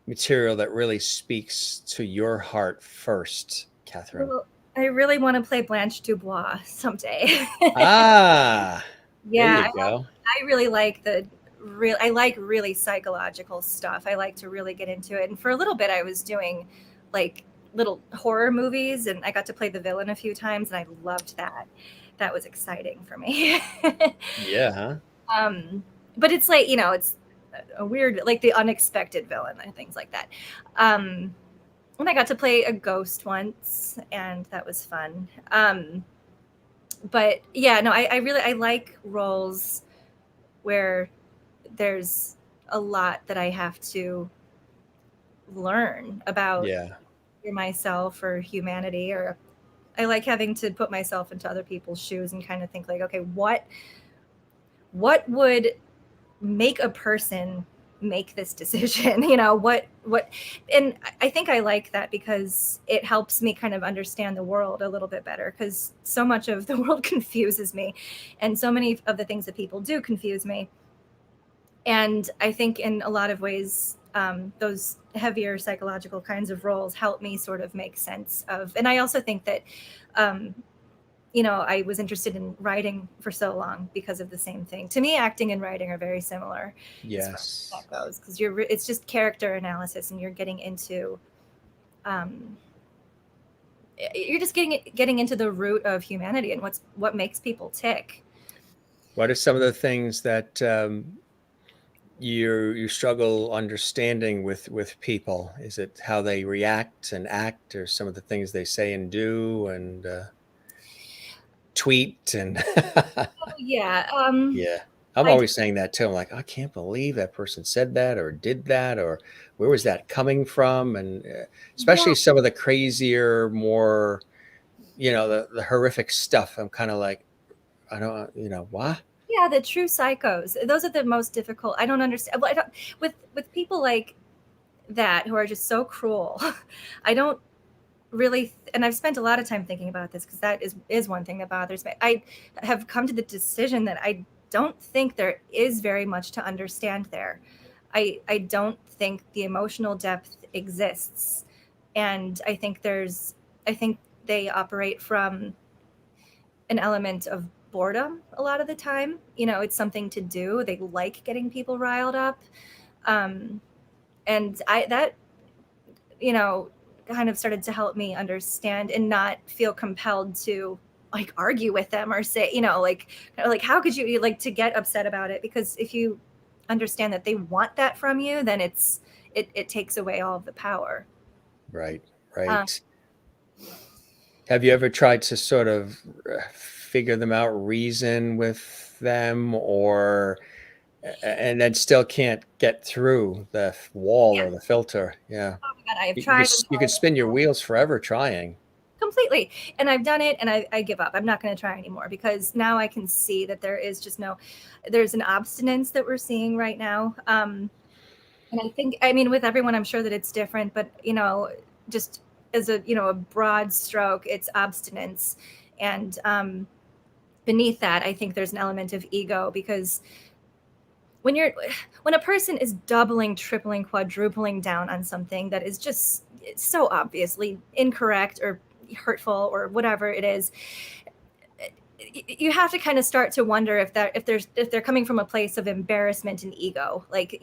material that really speaks to your heart first, Katherine? Well, I really want to play Blanche Dubois someday. Ah, there Yeah, you go. I really like the I like really psychological stuff. I like to really get into it. And for a little bit, I was doing like little horror movies, and I got to play the villain a few times, and I loved that. That was exciting for me. Yeah, huh? um, but it's like, it's a weird, like the unexpected villain and things like that. Um, and I got to play a ghost once, and that was fun. But yeah, no, I really I like roles where there's a lot that I have to learn about Yeah. myself or humanity, or I like having to put myself into other people's shoes and kind of think like, okay, what would make a person make this decision? What and I think I like that because it helps me kind of understand the world a little bit better, because so much of the world confuses me, and so many of the things that people do confuse me. And I think in a lot of ways, those heavier psychological kinds of roles help me sort of make sense of. And I also think that, um, I was interested in writing for so long because of the same thing. To me, acting and writing are very similar as far as Yes. that goes, because it's just character analysis, and you're getting into, um, you're just getting into the root of humanity and what makes people tick. What are some of the things that you struggle understanding with people? Is it how they react and act, or some of the things they say and do and tweet and Oh, yeah. yeah. I'm I always saying that too. I'm like, I can't believe that person said that or did that, or where was that coming from? And Yeah. especially some of the crazier, more, the horrific stuff. I'm kind of like, I don't, what? Yeah, the true psychos. Those are the most difficult. I don't understand. Well, I don't, with people like that who are just so cruel. I don't really, and I've spent a lot of time thinking about this, because that is one thing that bothers me. I have come to the decision that I don't think there is very much to understand there. I don't think the emotional depth exists, and I think they operate from an element of boredom a lot of the time. It's something to do. They like getting people riled up. Um, and I that you know kind of started to help me understand and not feel compelled to like argue with them or say, like how could you like to get upset about it, because if you understand that they want that from you, then it takes away all of the power. Right, um, right. Have you ever tried to sort of figure them out, reason with them, or and then still can't get through the wall yeah. or the filter? Yeah. Oh my god, I have You could tried and you could tried spin your wheels forever trying. completely, and I've done it, and I give up. I'm not going to try anymore, because now I can see that there is just no, there's an obstinance that we're seeing right now. And I think, I mean, with everyone, I'm sure that it's different, but just as a broad stroke, it's obstinance. And beneath that, I think there's an element of ego, because when you're when a person is doubling, tripling, quadrupling down on something that is just so obviously incorrect or hurtful or whatever it is, you have to kind of start to wonder if they're coming from a place of embarrassment and ego, like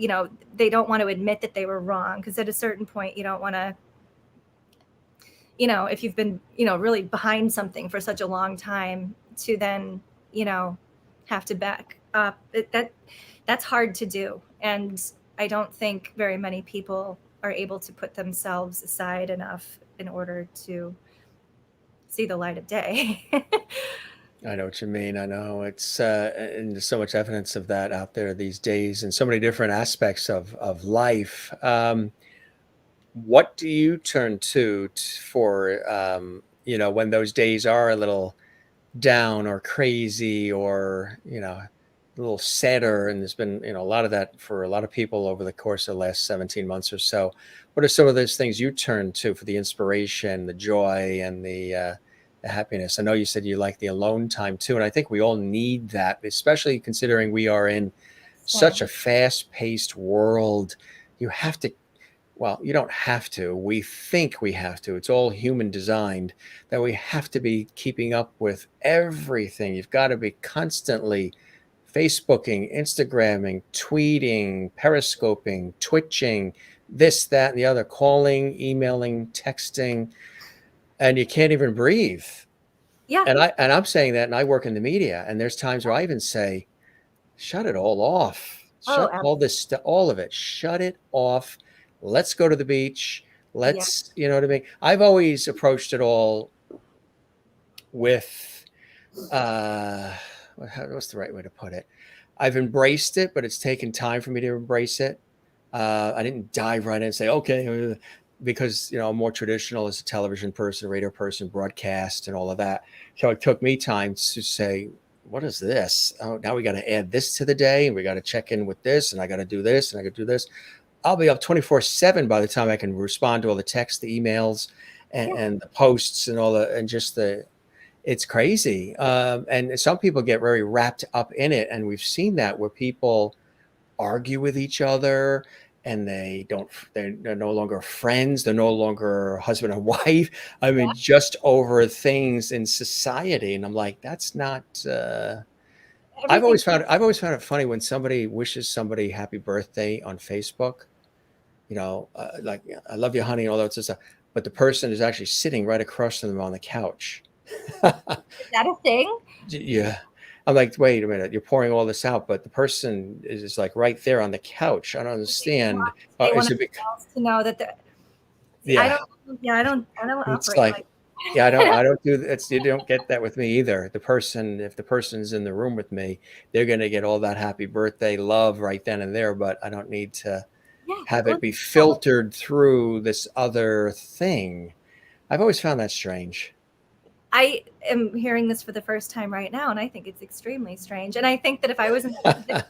they don't want to admit that they were wrong, because at a certain point you don't want to, if you've been really behind something for such a long time, to then you know have to back up. That's hard to do, and I don't think very many people are able to put themselves aside enough in order to see the light of day. I know what you mean. I know it's and there's so much evidence of that out there these days, and so many different aspects of life. What do you turn to for when those days are a little down or crazy, or a little sadder? And there's been a lot of that for a lot of people over the course of the last 17 months or so. What are some of those things you turn to for the inspiration, the joy, and the happiness? I know you said you like the alone time too, and I think we all need that, especially considering we are in such Same. a fast-paced world. You have to, well, you don't have to. We think we have to. It's all human designed that we have to be keeping up with everything. You've got to be constantly Facebooking, Instagramming, tweeting, periscoping, twitching, this, that, and the other, calling, emailing, texting, and you can't even breathe. Yeah. And I'm saying that, and I work in the media, and there's times where I even say, shut it all off. Oh, Shut all this stuff, all of it. Shut it off. Let's go to the beach. yeah. Let's, you know what I mean? I've always approached it all with, what's the right way to put it? I've embraced it, but it's taken time for me to embrace it. I didn't dive right in and say, okay, because, you know, I'm more traditional as a television person, radio person, broadcast and all of that. So it took me time to say, what is this? Oh, now we got to add this to the day, and we got to check in with this, and I got to do this, and I got to do this. I'll be up 24/7 by the time I can respond to all the texts, the emails, Yeah. and the posts and all the, and just the, it's crazy. And some people get very wrapped up in it. And we've seen that where people argue with each other, and they're no longer friends. They're no longer husband and wife. I Yeah. mean, just over things in society. And I'm like, that's not, Everything. I've always found it funny when somebody wishes somebody happy birthday on Facebook, you know, like, I love you, honey, and all that sort of stuff. But the person is actually sitting right across from them on the couch. Is that a thing? Yeah. I'm like, wait a minute, you're pouring all this out, but the person is like right there on the couch. I don't understand. They want Is it everyone else to know that they're. See, I yeah. don't. Yeah, I don't It's operate like, like. yeah, I don't do that. You don't get that with me either. If the person's in the room with me, they're going to get all that happy birthday love right then and there, but I don't need to Yeah. have Well, it be filtered through this other thing. I've always found that strange. I am hearing this for the first time right now, and I think it's extremely strange. And I think that if I was in that position,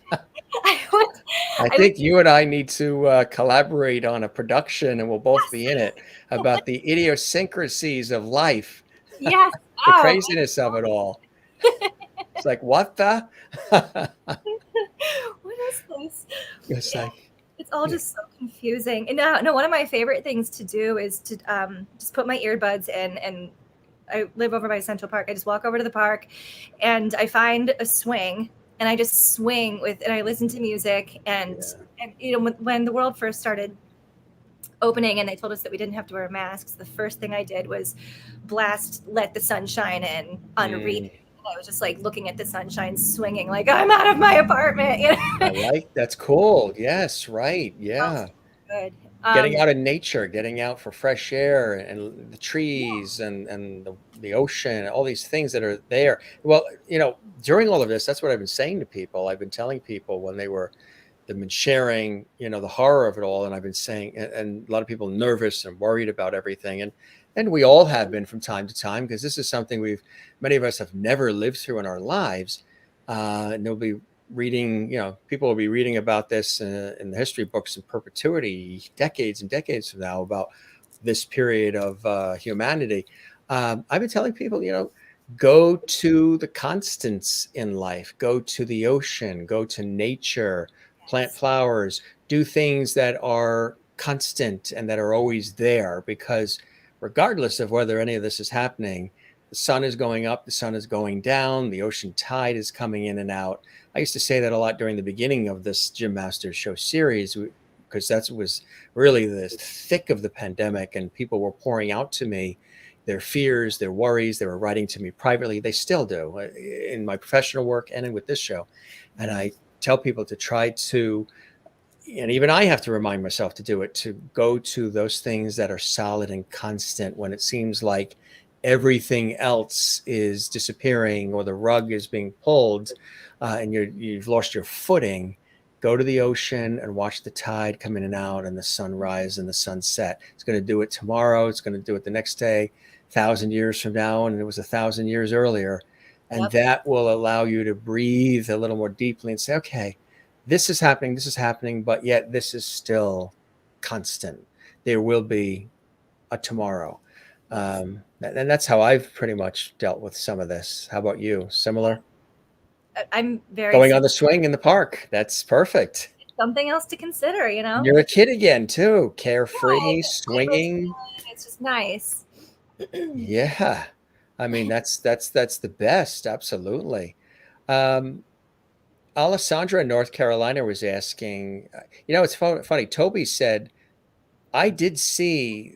I would. I I would. think you and I need to collaborate on a production, and we'll both be in it, about the idiosyncrasies of life, Yes. the Oh. craziness of it all. It's like, what the? What is this? It's Yeah. like, It's all yeah, just so confusing. And no, one of my favorite things to do is to just put my earbuds in, and I live over by Central Park. I just walk over to the park, and I find a swing, and I just swing with, and I listen to music. And you know, when the world first started opening and they told us that we didn't have to wear masks, the first thing I did was blast "Let the Sunshine In" on repeat. mm, I was just like looking at the sunshine, swinging like I'm out of my apartment. You know? that's cool. Yes, right. Smells Yeah. so good. Getting out in nature, getting out for fresh air, and the trees, and the ocean, all these things that are there. Well, you know, during all of this, that's what I've been saying to people. I've been telling people when they've been sharing, you know, the horror of it all. And I've been saying, and a lot of people nervous and worried about everything. And we all have been from time to time, because this is something many of us have never lived through in our lives. And they'll be reading, you know, people will be reading about this in the history books in perpetuity, decades and decades from now, about this period of humanity. I've been telling people, you know, go to the constants in life, go to the ocean, go to nature, plant flowers, do things that are constant and that are always there, because regardless of whether any of this is happening, the sun is going up, the sun is going down, the ocean tide is coming in and out. I used to say that a lot during the beginning of this Jim Masters Show series, because that was really the thick of the pandemic, and people were pouring out to me their fears, their worries. They were writing to me privately. They still do, in my professional work and with this show. And I tell people to try to, and even I have to remind myself to do it, to go to those things that are solid and constant when it seems like everything else is disappearing or the rug is being pulled, and you've lost your footing. Go to the ocean and watch the tide come in and out, and the sunrise and the sunset. It's going to do it tomorrow. It's going to do it the next day, 1,000 years from now, and it was 1,000 years earlier. And Yep. that will allow you to breathe a little more deeply and say, okay, this is happening, but yet this is still constant. There will be a tomorrow. And that's how I've pretty much dealt with some of this. How about you? Similar? I'm very Going on the swing in the park. That's perfect. something else to consider, you know? You're a kid again, too. Yeah, Carefree, it feels swinging. good. It's just nice. Yeah. I mean, that's the best. Absolutely. Um, Alessandra in North Carolina was asking, it's funny. Toby said, I did see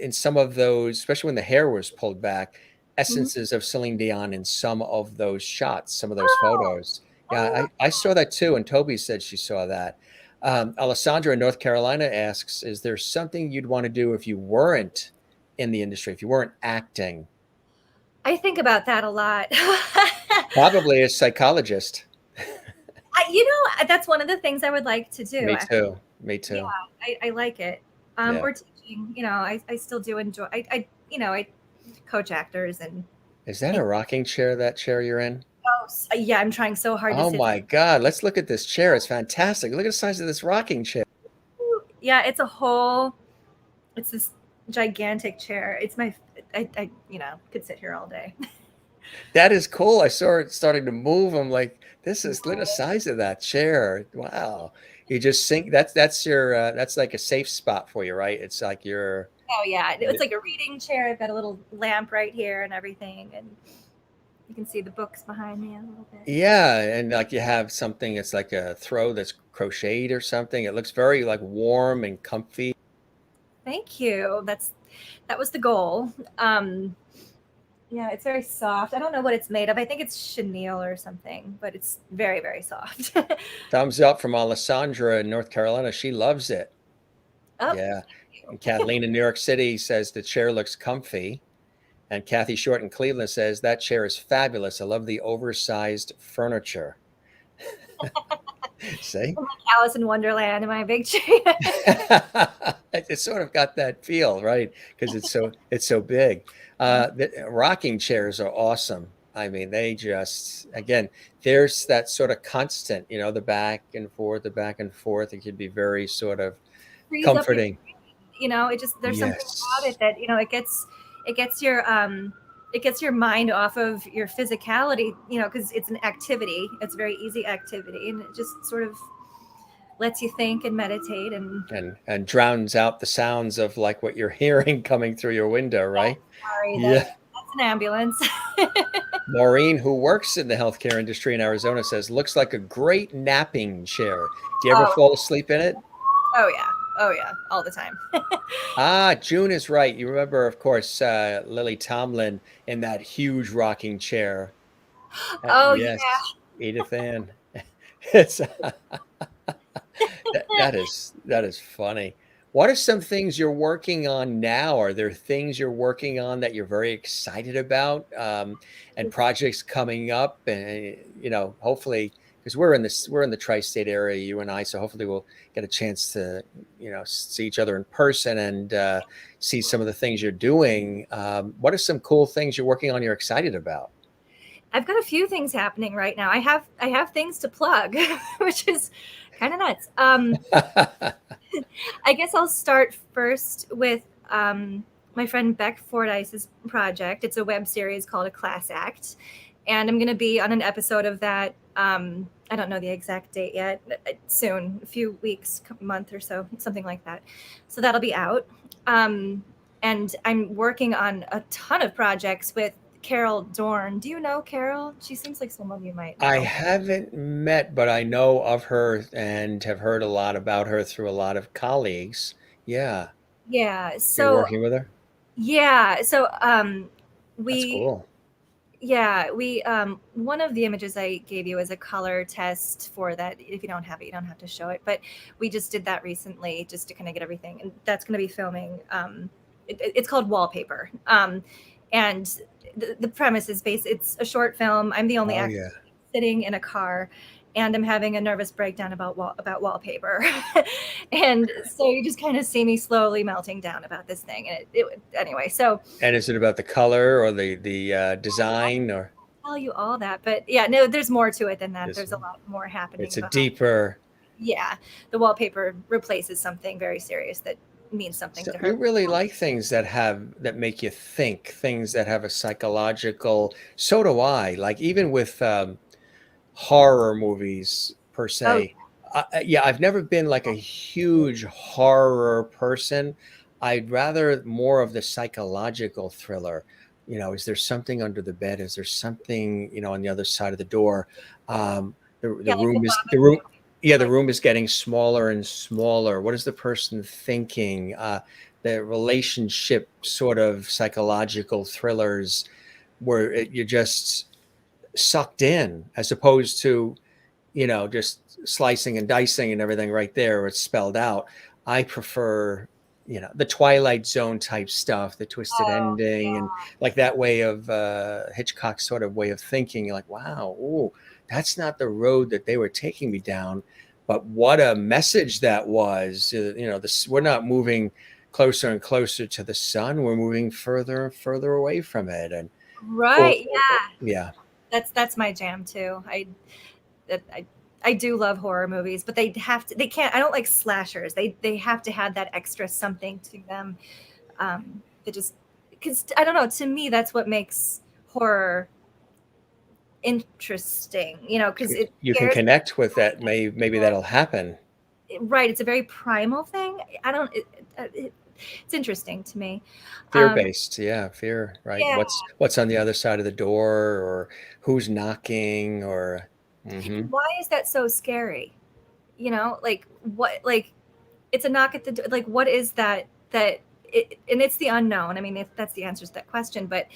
in some of those, especially when the hair was pulled back, Mhm. essences of Celine Dion in some of those shots, some of those Oh, photos. Yeah, oh, I saw that too, and Toby said she saw that. Alessandra in North Carolina asks, is there something you'd want to do if you weren't in the industry, if you weren't acting? I think about that a lot. Probably a psychologist. That's one of the things I would like to do, Me actually. too. Me Yeah, too. I like it. Yeah. Or teaching, I still do enjoy, I coach actors and Is that make, a rocking chair, that chair you're in? yeah, I'm trying so hard to Oh sit. my God. Let's look at this chair. It's fantastic. Look at the size of this rocking chair. Yeah, it's this gigantic chair. I could sit here all day. That is cool. I saw it starting to move. I'm like, this is look at the size of that chair. Wow. You just sink. That's your that's like a safe spot for you, right? It's like your Oh yeah, it's like a reading chair. I've got a little lamp right here and everything, and you can see the books behind me a little bit. yeah, and like you have something. It's like a throw that's crocheted or something. It looks very like warm and comfy. Thank you. That was the goal. Yeah, it's very soft. I don't know what it's made of. I think it's chenille or something, but it's very, very soft. Thumbs up from Alessandra in North Carolina. She loves it. Oh, Yeah. And Kathleen in New York City says the chair looks comfy. And Kathy Short in Cleveland says that chair is fabulous. I love the oversized furniture. See? like Alice in Wonderland in my big chair. It sort of got that feel, right? Because it's so big. The rocking chairs are awesome. I mean, they just again, there's that sort of constant, the back and forth, the back and forth. It could be very sort of Frees up your, comforting. it just there's something about Yes. it that it gets your mind off of your physicality, because it's an activity. It's a very easy activity, and it just sort of lets you think and meditate. And And drowns out the sounds of like what you're hearing coming through your window, right? sorry, Yeah. that's an ambulance. Maureen, who works in the healthcare industry in Arizona, says, looks like a great napping chair. Do you ever Oh, fall asleep in it? oh yeah, oh yeah, all the time. Ah, June is right. You remember, of course, Lily Tomlin in that huge rocking chair. Oh yeah. Yes, Edith Ann. It's that is funny. What are some things you're working on now? Are there things you're working on that you're very excited about, and projects coming up? And hopefully, because we're in the tri-state area, you and I, so hopefully we'll get a chance to see each other in person and see some of the things you're doing. What are some cool things you're working on? You're excited about? I've got a few things happening right now. I have things to plug, which is kind of nuts. I guess I'll start first with my friend Beck Fordyce's project. It's a web series called A Class Act, and I'm going to be on an episode of that. I don't know the exact date yet. Soon, a few weeks, month or so, something like that. So that'll be out. And I'm working on a ton of projects with Carol Dorn. Do you know Carol? She seems like someone you might I know. haven't met, but I know of her and have heard a lot about her through a lot of colleagues. Yeah, Yeah. you're So working with her? yeah. So That's we cool. yeah we one of the images I gave you is a color test for that. If you don't have it, you don't have to show it. But we just did that recently just to kind of get everything, and that's going to be filming. It's called Wallpaper. And the premise is based. It's a short film. I'm the only Oh actor yeah. sitting in a car, and I'm having a nervous breakdown about wallpaper. And so you just kind of see me slowly melting down about this thing. And anyway, so And is it about the color or the design or I'll tell you all that. But yeah, no, there's more to it than that. this There's a one? lot more happening It's a behind. deeper. Yeah, the wallpaper replaces something very serious that means something So to you her. really like things that make you think, things that have a psychological. So do I. Like even with horror movies per Oh, se. Yeah, I've never been like a huge horror person. I'd rather more of the psychological thriller. Is there something under the bed? Is there something, on the other side of the door? The Yeah, like the room is the Babadook, room. Yeah, the like room is getting smaller and smaller. What is the person thinking? The relationship sort of psychological thrillers where you're just sucked in, as opposed to, just slicing and dicing and everything right there. It's spelled out. I prefer, the Twilight Zone type stuff, the twisted oh, ending, and yeah. like that way of Hitchcock's sort of way of thinking. You're like, wow, ooh, that's not the road that they were taking me down. But what a message that was. We're not moving closer and closer to the sun. We're moving further and further away from it. And or, Right. Yeah. yeah, That's my jam too. That- I I do love horror movies, but they can't, I don't like slashers. They have to have that extra something to them. That just, because I don't know, to me that's what makes horror interesting, because it you can scares connect with that. Maybe that'll happen. right, it's a very primal thing. I don't it's interesting to me. Fear Um based, yeah, fear, right? yeah. What's on the other side of the door, or who's knocking, or And mhm. why is that so scary? Like what, like it's a knock at the door. Like what is that and it's the unknown. I mean, if that's the answer to that question, but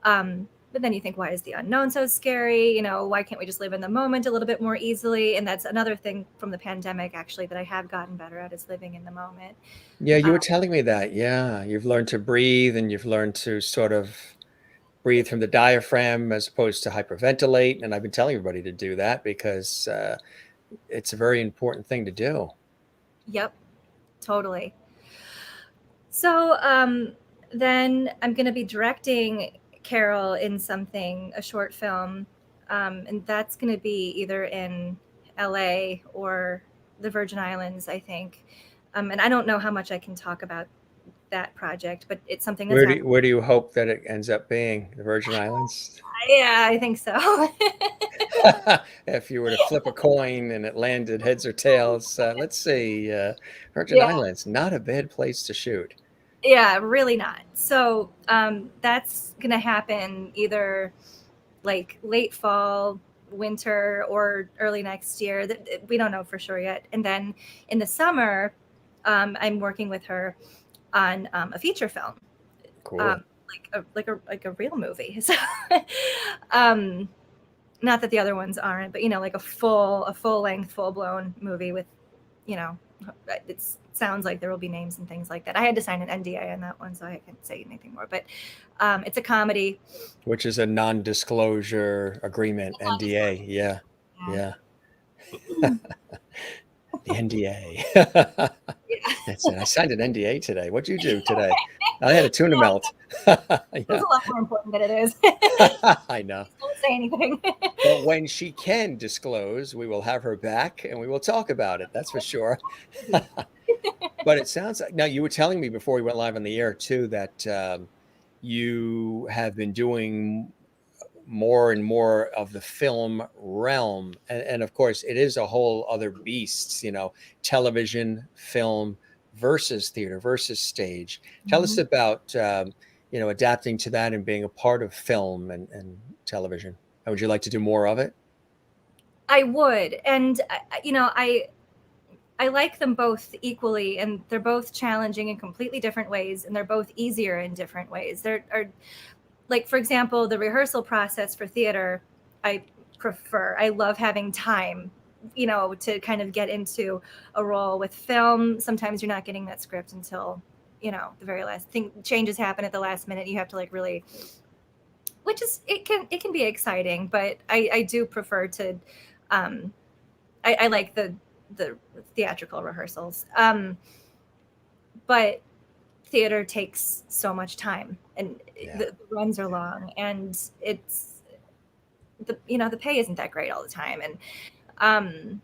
then you think, why is the unknown so scary? Why can't we just live in the moment a little bit more easily? And that's another thing from the pandemic, actually, that I have gotten better at, is living in the moment. Yeah, you Um, were telling me that. Yeah, you've learned to breathe, and you've learned to sort of breathe from the diaphragm as opposed to hyperventilate. And I've been telling everybody to do that because it's a very important thing to do. yep, totally. So then I'm going to be directing Carol in something, a short film, and that's going to be either in LA or the Virgin Islands, I think. And I don't know how much I can talk about that project, but it's something that's happening. Where do you hope that it ends up being? The Virgin Islands? Yeah, I think so. If you were to flip a coin and it landed heads or tails, let's see, Virgin Yeah, Islands, not a bad place to shoot. yeah, really not. So that's going to happen either like late fall, winter, or early next year. We don't know for sure yet. And then in the summer, I'm working with her on a feature film, Cool. like a real movie. So, um, not that the other ones aren't, but like a full length, full blown movie with, you know, it sounds like there will be names and things like that. I had to sign an NDA on that one, so I can't say anything more. But it's a comedy. Which is a non-disclosure agreement, NDA. Yeah, yeah, the NDA. That's it. I signed an NDA today. What'd you do today? I had a tuna melt. It's Yeah, a lot more important than it is. I know. Don't say anything. But when she can disclose, we will have her back and we will talk about it. That's for sure. But it sounds like, now you were telling me before we went live on the air too that you have been doing more and more of the film realm, and of course it is a whole other beast, television, film versus theater versus stage. Tell us Mhm. about adapting to that and being a part of film and television. How would you like to do more of it? I would, and I like them both equally, and they're both challenging in completely different ways, and they're both easier in different ways. There are, like, for example, the rehearsal process for theater, I prefer. I love having time, to kind of get into a role. With film, sometimes you're not getting that script until, the very last thing. Changes happen at the last minute. You have to, like, really, which is, it can be exciting, but I do prefer to, um, I like the theatrical rehearsals. But theater takes so much time, and Yeah, the runs are long, and the pay isn't that great all the time, and um,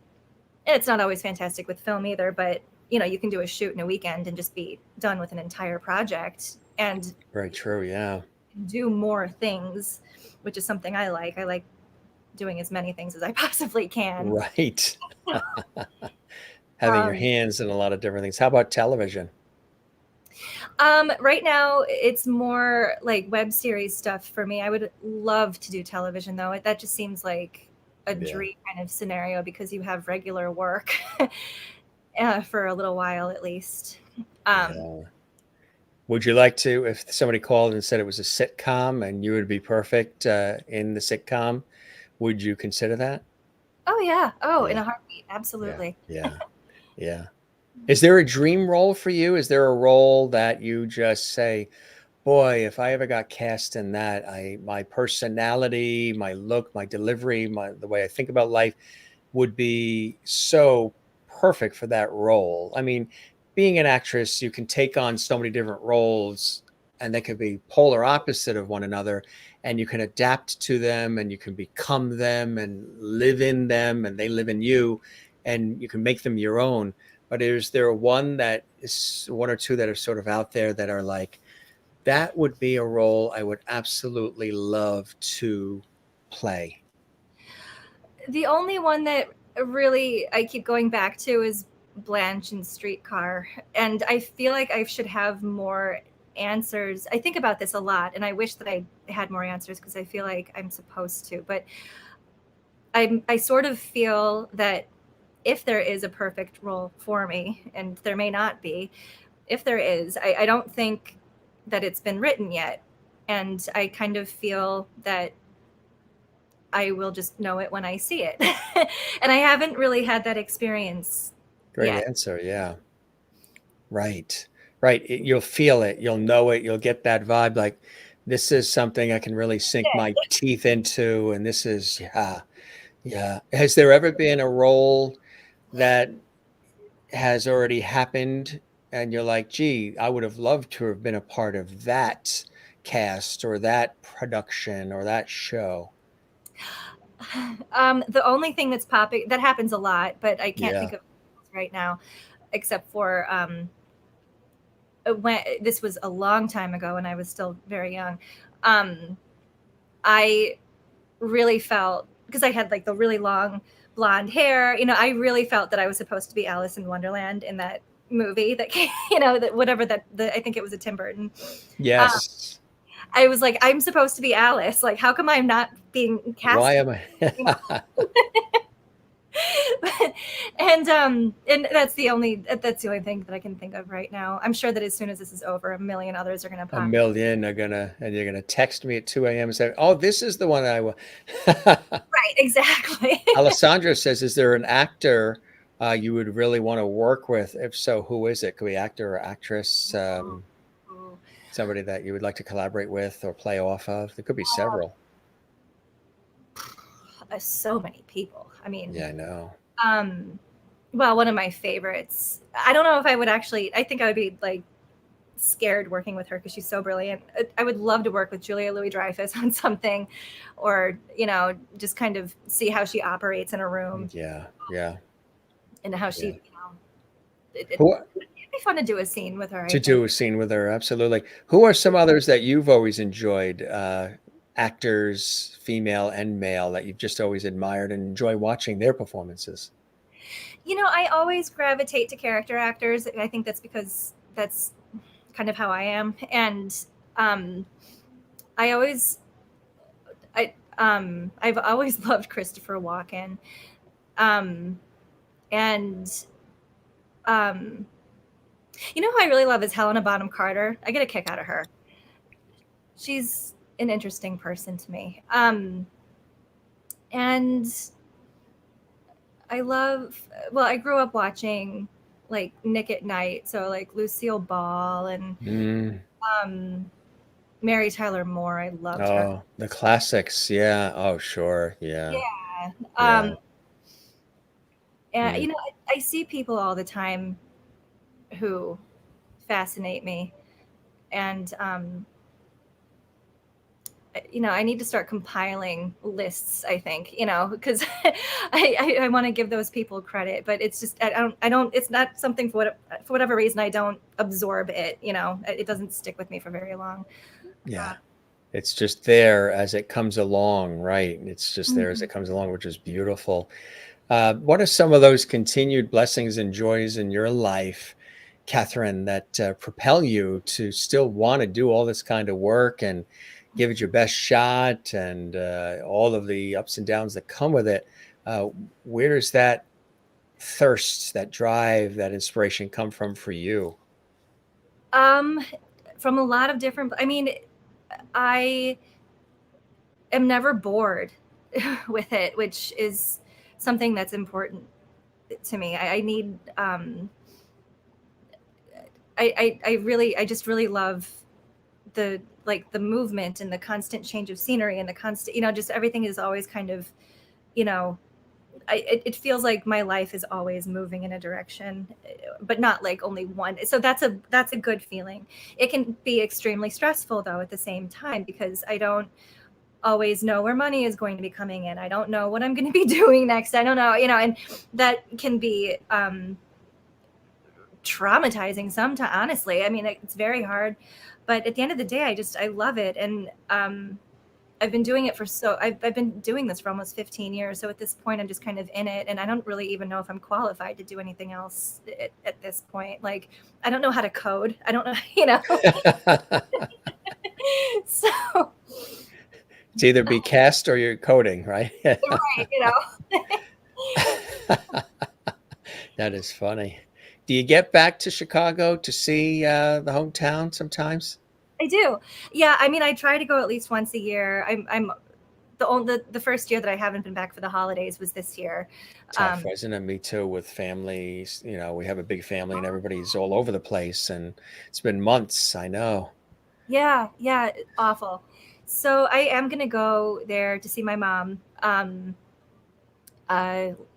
it's not always fantastic with film either. But you can do a shoot in a weekend and just be done with an entire project, and very true. Yeah, do more things, which is something I like. I like doing as many things as I possibly can. right. Having your Um, hands in a lot of different things. How about television? Right now, it's more like web series stuff for me. I would love to do television, though. That just seems like a Yeah. dream kind of scenario because you have regular work for a little while at least. Um, Yeah. Would you like to, if somebody called and said it was a sitcom and you would be perfect in the sitcom, would you consider that? oh yeah. Oh, in Yeah. a heartbeat. Yeah. Absolutely. Yeah. Yeah. Is there a dream role for you? Is there a role that you just say, boy, if I ever got cast in that, my personality, my look, my delivery, the way I think about life would be so perfect for that role. I mean, being an actress, you can take on so many different roles and they could be polar opposite of one another, and you can adapt to them and you can become them and live in them and they live in you, and you can make them your own. But is there one or two that are sort of out there that are like, that would be a role I would absolutely love to play? The only one that really I keep going back to is Blanche in Streetcar. And I feel like I should have more answers. I think about this a lot and I wish that I had more answers because I feel like I'm supposed to. But I sort of feel that if there is a perfect role for me, and there may not be, if there is, I don't think that it's been written yet. And I kind of feel that I will just know it when I see it. And I haven't really had that experience Great yet. answer. Yeah. Right. Right. You'll feel it. You'll know it. You'll get that vibe like, this is something I can really sink my teeth into. And this is, yeah. Yeah. Has there ever been a role that has already happened and you're like, gee, I would have loved to have been a part of that cast or that production or that show? The only thing that's popping that happens a lot, but I can't Yeah. think of right now, except for when this was a long time ago when I was still very young. Um, I really felt because I had like the really long blonde hair, I really felt that I was supposed to be Alice in Wonderland in that movie that came, that whatever I think it was a Tim Burton. Uh, Yes. I was like, I'm supposed to be Alice. Like, how come I'm not being Why casted? am You know? I? And that's the only thing that I can think of right now. I'm sure that as soon as this is over, a million others are going to A pop. million are gonna, and you're gonna text me at 2 a.m. and say, "Oh, this is the one I want." Right, exactly. Alessandra says, "Is there an actor you would really want to work with? If so, who is it? Could be actor or actress, somebody that you would like to collaborate with or play off of. There could be several." So many people. I mean, Yeah, I know. um, well, one of my favorites. I don't know if I would actually. I think I would be like scared working with her because she's so brilliant. I would love to work with Julia Louis-Dreyfus on something, or just kind of see how she operates in a room Yeah, yeah, and how yeah. it'd Who be fun to do a scene with her. I to think. do a scene with her? Absolutely. Who are some others that you've always enjoyed? Actors, female and male, that you've just always admired and enjoy watching their performances. I always gravitate to character actors. I think that's because that's kind of how I am, and um, I always, I've always loved Christopher Walken, um, and um, who I really love is Helena Bonham Carter. I get a kick out of her. She's an interesting person to me, and I love. Well, I grew up watching like Nick at Night, so like Lucille Ball and Mm. um, Mary Tyler Moore. I loved her. Oh, the classics. Yeah. Oh, sure. Yeah. Yeah. Yeah. And Mm. I see people all the time who fascinate me, and I need to start compiling lists. I think because I want to give those people credit, but it's just I don't. It's not something for whatever reason I don't absorb it. It doesn't stick with me for very long. Yeah. It's just there as it comes along, right? It's just there as Mhm. it comes along, which is beautiful. What are some of those continued blessings and joys in your life, Catherine, that propel you to still want to do all this kind of work and give it your best shot, and all of the ups and downs that come with it. Uh, where does that thirst, that drive, that inspiration come from for you? Um, from a lot of different, I mean, I am never bored with it, which is something that's important to me. I need, I just really love the like the movement and the constant change of scenery and the constant, just everything is always kind of, you know, it feels like my life is always moving in a direction, but not like only one. So that's a good feeling. It can be extremely stressful though at the same time, because I don't always know where money is going to be coming in. I don't know what I'm going to be doing next. I don't know, and that can be traumatizing sometimes, honestly. I mean, it's very hard, but at the end of the day, I love it. And I've been doing it I've been doing this for almost 15 years. So at this point, I'm just kind of in it. And I don't really even know if I'm qualified to do anything else at this point. Like, I don't know how to code. I don't know, So, It's either be cast or you're coding, right? right, That is funny. Do you get back to Chicago to see the hometown sometimes? I do. Yeah. I mean, I try to go at least once a year. I'm the first year that I haven't been back for the holidays was this year. Tough, Um, isn't it? Me too, with families. We have a big family and everybody's all over the place, and it's been months, I know. Yeah, yeah, awful. So I am gonna go there to see my mom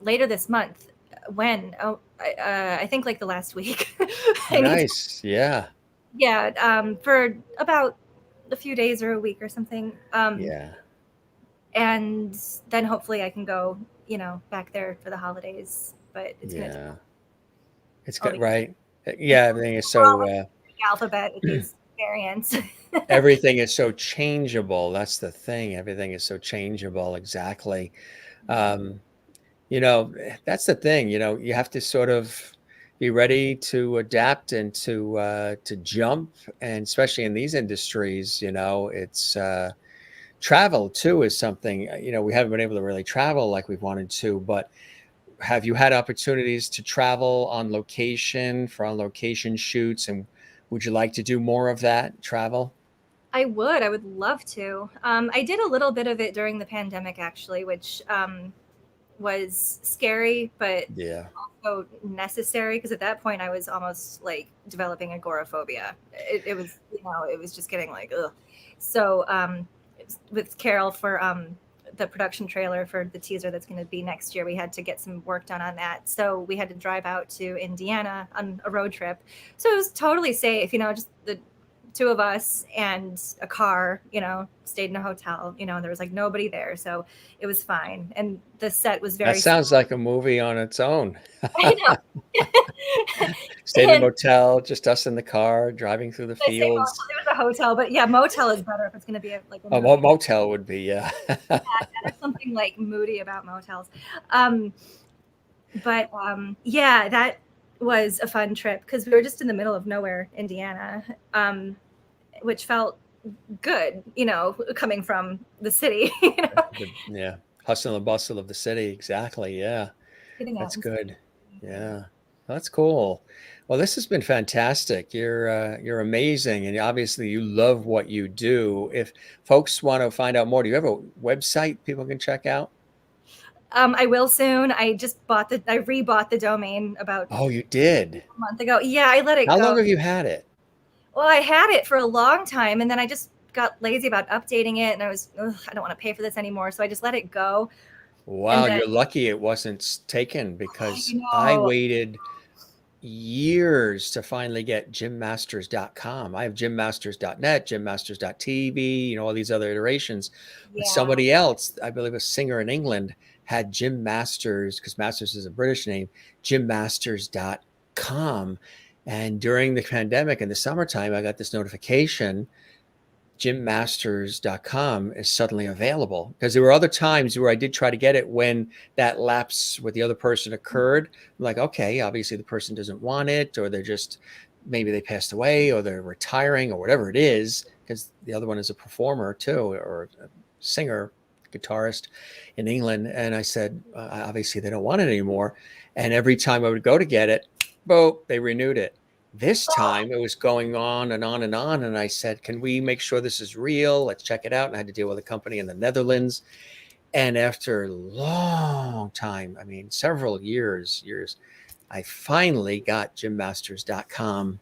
later this month. When? Oh, I think like the last week. I need to, Nice. Yeah. yeah, for about a few days or a week or something. Yeah. And then hopefully I can go, back there for the holidays. But it's gonna take Yeah. It's all good, the right? Yeah, everything is we're all so the alphabet with these variants. everything is so changeable. That's the thing. Everything is so changeable. Exactly. Um, that's the thing. You have to sort of be ready to adapt and to jump, and especially in these industries, it's travel too is something. We haven't been able to really travel like we've wanted to, but have you had opportunities to travel on location for on location shoots, and would you like to do more of that travel? I would love to. I did a little bit of it during the pandemic, actually, which was scary, but Yeah. also necessary, because at that point I was almost like developing agoraphobia. It was, it was just getting like, ugh. So with Carol for the production trailer for the teaser that's going to be next year, we had to get some work done on that. So we had to drive out to Indiana on a road trip. So it was totally safe, just the two of us and a car, stayed in a hotel, and there was like nobody there. So it was fine. And the set was That very small. sounds like a movie on its own. I know. Stayed in a And motel, just us in the car, driving through the I say motel, fields. there was a hotel, but yeah, motel is better if it's going to be like a A movie. motel would be, yeah. There's something like moody about motels. Um, but yeah, that was a fun trip because we were just in the middle of nowhere, Indiana, which felt good, coming from the city. Yeah. Hustle and bustle of the city. Exactly. Yeah. Getting out That's and seeing good. things. Yeah. That's cool. Well, this has been fantastic. You're amazing, and obviously you love what you do. If folks want to find out more, do you have a website people can check out? I will soon. I rebought the domain about Oh, you did. a month ago. Yeah, I let it How go. long have you had it? Well, I had it for a long time, and then I just got lazy about updating it, and I don't want to pay for this anymore, so I just let it go. And Wow, then, you're lucky it wasn't taken, you because I know, waited years to finally get gymmasters.com. I have gymmasters.net, gymmasters.tv, all these other iterations. But yeah, somebody else, I believe a singer in England, had Jim Masters, because Masters is a British name, gymmasters.com. And during the pandemic in the summertime, I got this notification gymmasters.com is suddenly available, because there were other times where I did try to get it when that lapse with the other person occurred. I'm like, okay, obviously the person doesn't want it, or they're just, maybe they passed away or they're retiring or whatever it is. because the other one is a performer too, or a singer, guitarist in England. And I said, obviously they don't want it anymore. And every time I would go to get it, boom, they renewed it. This time it was going on and on and on. And I said, can we make sure this is real? Let's check it out. And I had to deal with a company in the Netherlands. And after a long time, I mean, several years, I finally got gymmasters.com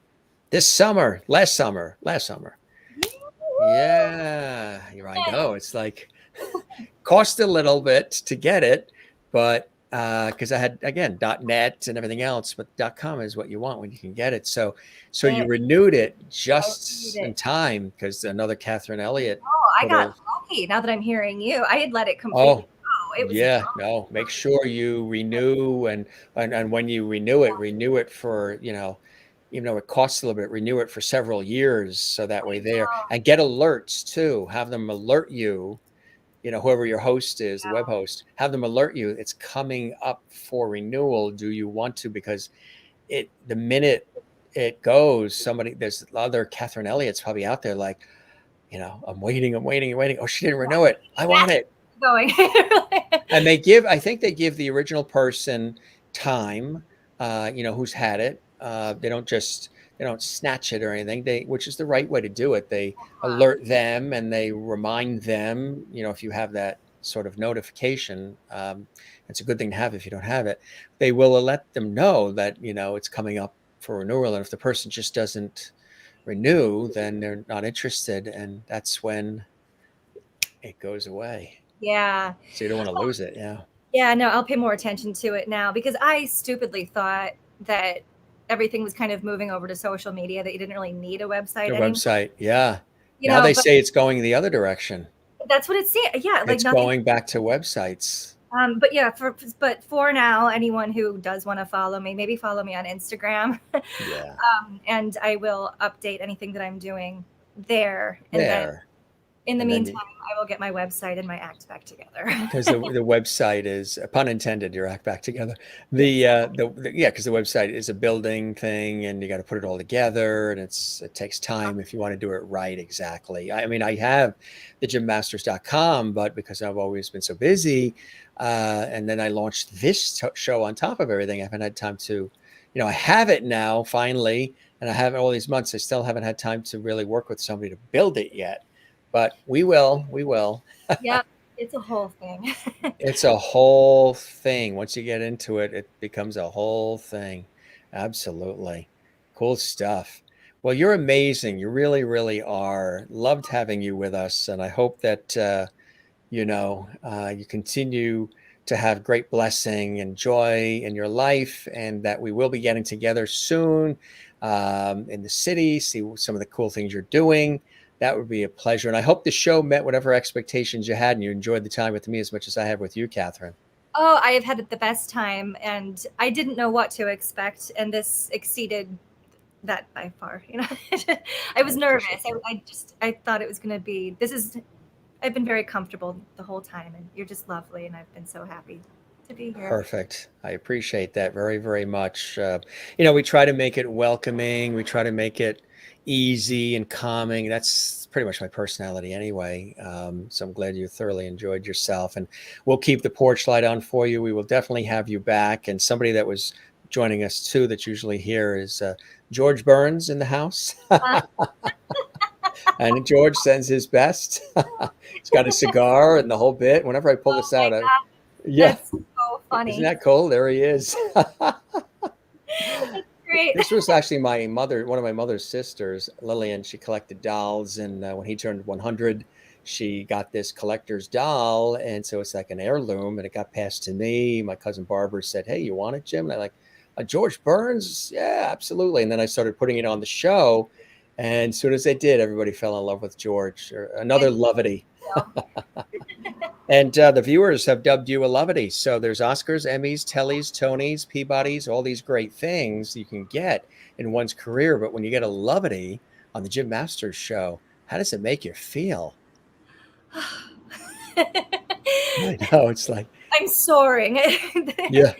this summer, last summer. Yeah, here I know. It's like cost a little bit to get it, but because I had again .net and everything else, but .com is what you want when you can get it. So you It, renewed it I need just in it. time because another Katherine Elliot Oh, I put got a lucky now that I'm hearing you. I had let it completely oh go. It was yeah, no, make sure you renew and when you renew it for, even though it costs a little bit, renew it for several years so that way there and get alerts too. Have them alert you, whoever your host is, the web host, have them alert you it's coming up for renewal. Do you want to? Because the minute it goes, there's other Katherine Elliott's probably out there like, I'm waiting. Oh, she didn't renew it. I want it. going. And I think they give the original person time, who's had it. They don't snatch it or anything. Which is the right way to do it. They alert them and they remind them, if you have that sort of notification, it's a good thing to have if you don't have it. They will let them know that, it's coming up for renewal. And if the person just doesn't renew, then they're not interested. And that's when it goes away. Yeah. So you don't want to lose it. Yeah. Yeah, no, I'll pay more attention to it now because I stupidly thought that everything was kind of moving over to social media, that you didn't really need a website Your anymore. website. Yeah. Now they But say it's going the other direction. that's what it's yeah, like It's nothing. going back to websites. But yeah, for now, anyone who does want to follow me, maybe follow me on Instagram. Yeah. And I will update anything that I'm doing there. And then There. in the And then meantime, I will get my website and my act back together. because the website is, pun intended, your act back together. Yeah, because the website is a building thing and you got to put it all together and it takes time if you want to do it right. Exactly. I mean, I have the gymmasters.com, but because I've always been so busy, and then I launched this show on top of everything, I haven't had time to, I have it now finally, and I have it all these months. I still haven't had time to really work with somebody to build it yet, but we will. Yeah, it's a whole thing. It's a whole thing. Once you get into it, it becomes a whole thing. Absolutely. Cool stuff. Well, you're amazing. You really, really are. Loved having you with us. And I hope that, you continue to have great blessing and joy in your life and that we will be getting together soon in the city, see some of the cool things you're doing. That would be a pleasure. And I hope the show met whatever expectations you had and you enjoyed the time with me as much as I have with you, Katherine. Oh, I have had the best time, and I didn't know what to expect, and this exceeded that by far. I was nervous. I thought it was going to be. I've been very comfortable the whole time, and you're just lovely, and I've been so happy to be here. Perfect. I appreciate that very, very much. We try to make it welcoming. We try to make it easy and calming. That's pretty much my personality anyway. So I'm glad you thoroughly enjoyed yourself, and we'll keep the porch light on for you. We will definitely have you back. And somebody that was joining us too, that's usually here, is George Burns in the house. And George sends his best. He's got a cigar and the whole bit. Whenever I pull this out, yeah. That's so funny. Isn't that cool? There he is. Great. This was actually one of my mother's sisters, Lillian. She collected dolls, and when he turned 100, she got this collector's doll, and so it's like an heirloom, and it got passed to me. My cousin Barbara said, "Hey, you want it, Jim?" And I like, George Burns? Yeah, absolutely. And then I started putting it on the show, and as soon as I did, everybody fell in love with George. Another lovity. And the viewers have dubbed you a lovity. So there's Oscars, Emmys, Tellys, Tonys, Peabodys, all these great things you can get in one's career. But when you get a lovity on the Jim Masters show, how does it make you feel? I know, it's like I'm soaring. Yeah,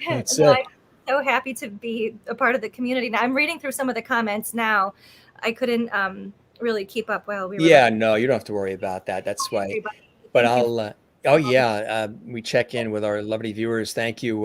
that's No, it. I'm so happy to be a part of the community. Now I'm reading through some of the comments now. I couldn't really keep up while we were Yeah, looking. no, you don't have to worry about that. That's why. Everybody, But thank you for I'll, oh all the. yeah, we check in with our lovely viewers. Thank you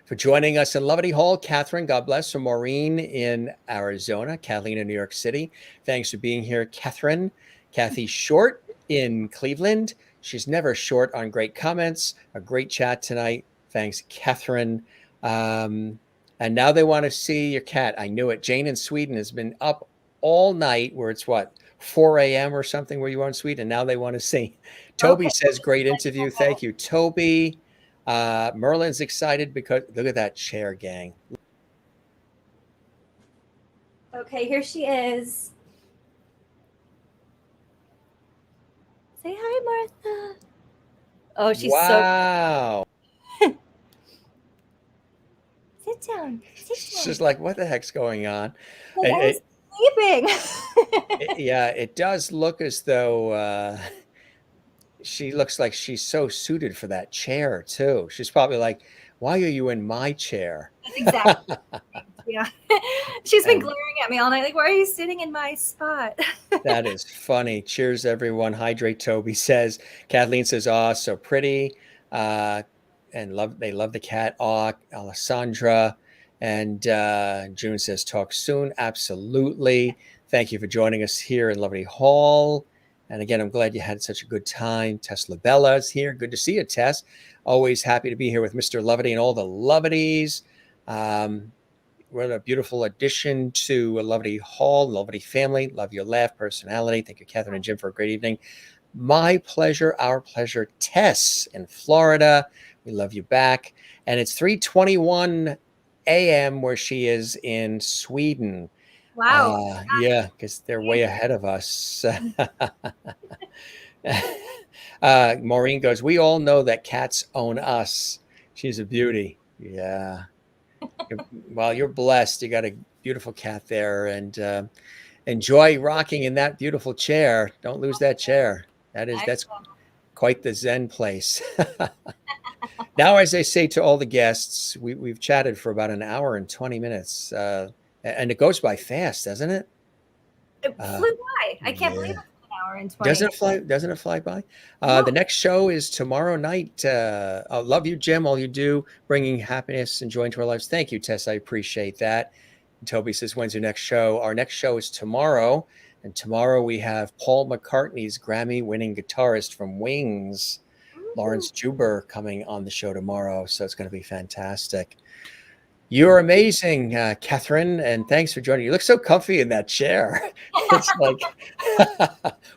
for joining us in Lovely Hall. Catherine, God bless, from Maureen in Arizona, Kathleen in New York City. Thanks for being here, Catherine. Kathy Short in Cleveland. She's never short on great comments. A great chat tonight. Thanks, Catherine. And now they want to see your cat. I knew it. Jane in Sweden has been up all night, where it's what, 4 a.m. or something where you are in Sweden, and now they want to see. Toby Okay. says, great interview. Thank you, Toby. Merlin's excited because look at that chair, gang. Okay, here she is. Say hi, Martha. Oh, she's so. Wow. Sit down. Sit She's down. just like, what the heck's going on? Like I was It, sleeping. yeah, it does look as though she looks like she's so suited for that chair, too. She's probably like, why are you in my chair? That's exactly. Yeah. She's been And glaring at me all night. Like, why are you sitting in my spot? that is funny. Cheers, everyone. Hydrate, Toby says. Kathleen says, "Ah, so pretty." Uh, and they love the cat. Ah, Alessandra. And June says, "Talk soon." Absolutely. Thank you for joining us here in Lovely Hall. And again, I'm glad you had such a good time. Tess Labella is here. Good to see you, Tess. Always happy to be here with Mr. Lovety and all the Loveties. What a beautiful addition to a Lovely Hall, Lovely family. Love your laugh, personality. Thank you, Catherine and Jim, for a great evening. My pleasure, our pleasure. Tess in Florida. We love you back. And it's 3:21 a.m. where she is in Sweden. Wow. Yeah, because they're way ahead of us. Maureen goes, we all know that cats own us. She's a beauty. Yeah. Well, you're blessed. You got a beautiful cat there, and enjoy rocking in that beautiful chair. Don't lose that chair. That's quite the Zen place. Now, as I say to all the guests, we've chatted for about an hour and 20 minutes, and it goes by fast, doesn't it? It flew by. I can't believe Yeah. it's an hour and 20. Doesn't it fly by? No. The next show is tomorrow night. I love you, Jim. All you do, bringing happiness and joy into our lives. Thank you, Tess. I appreciate that. And Toby says, when's your next show? Our next show is tomorrow. And tomorrow we have Paul McCartney's Grammy-winning guitarist from Wings, Lawrence Juber, coming on the show tomorrow. So it's going to be fantastic. You're amazing, Catherine, and thanks for joining. You look so comfy in that chair. It's like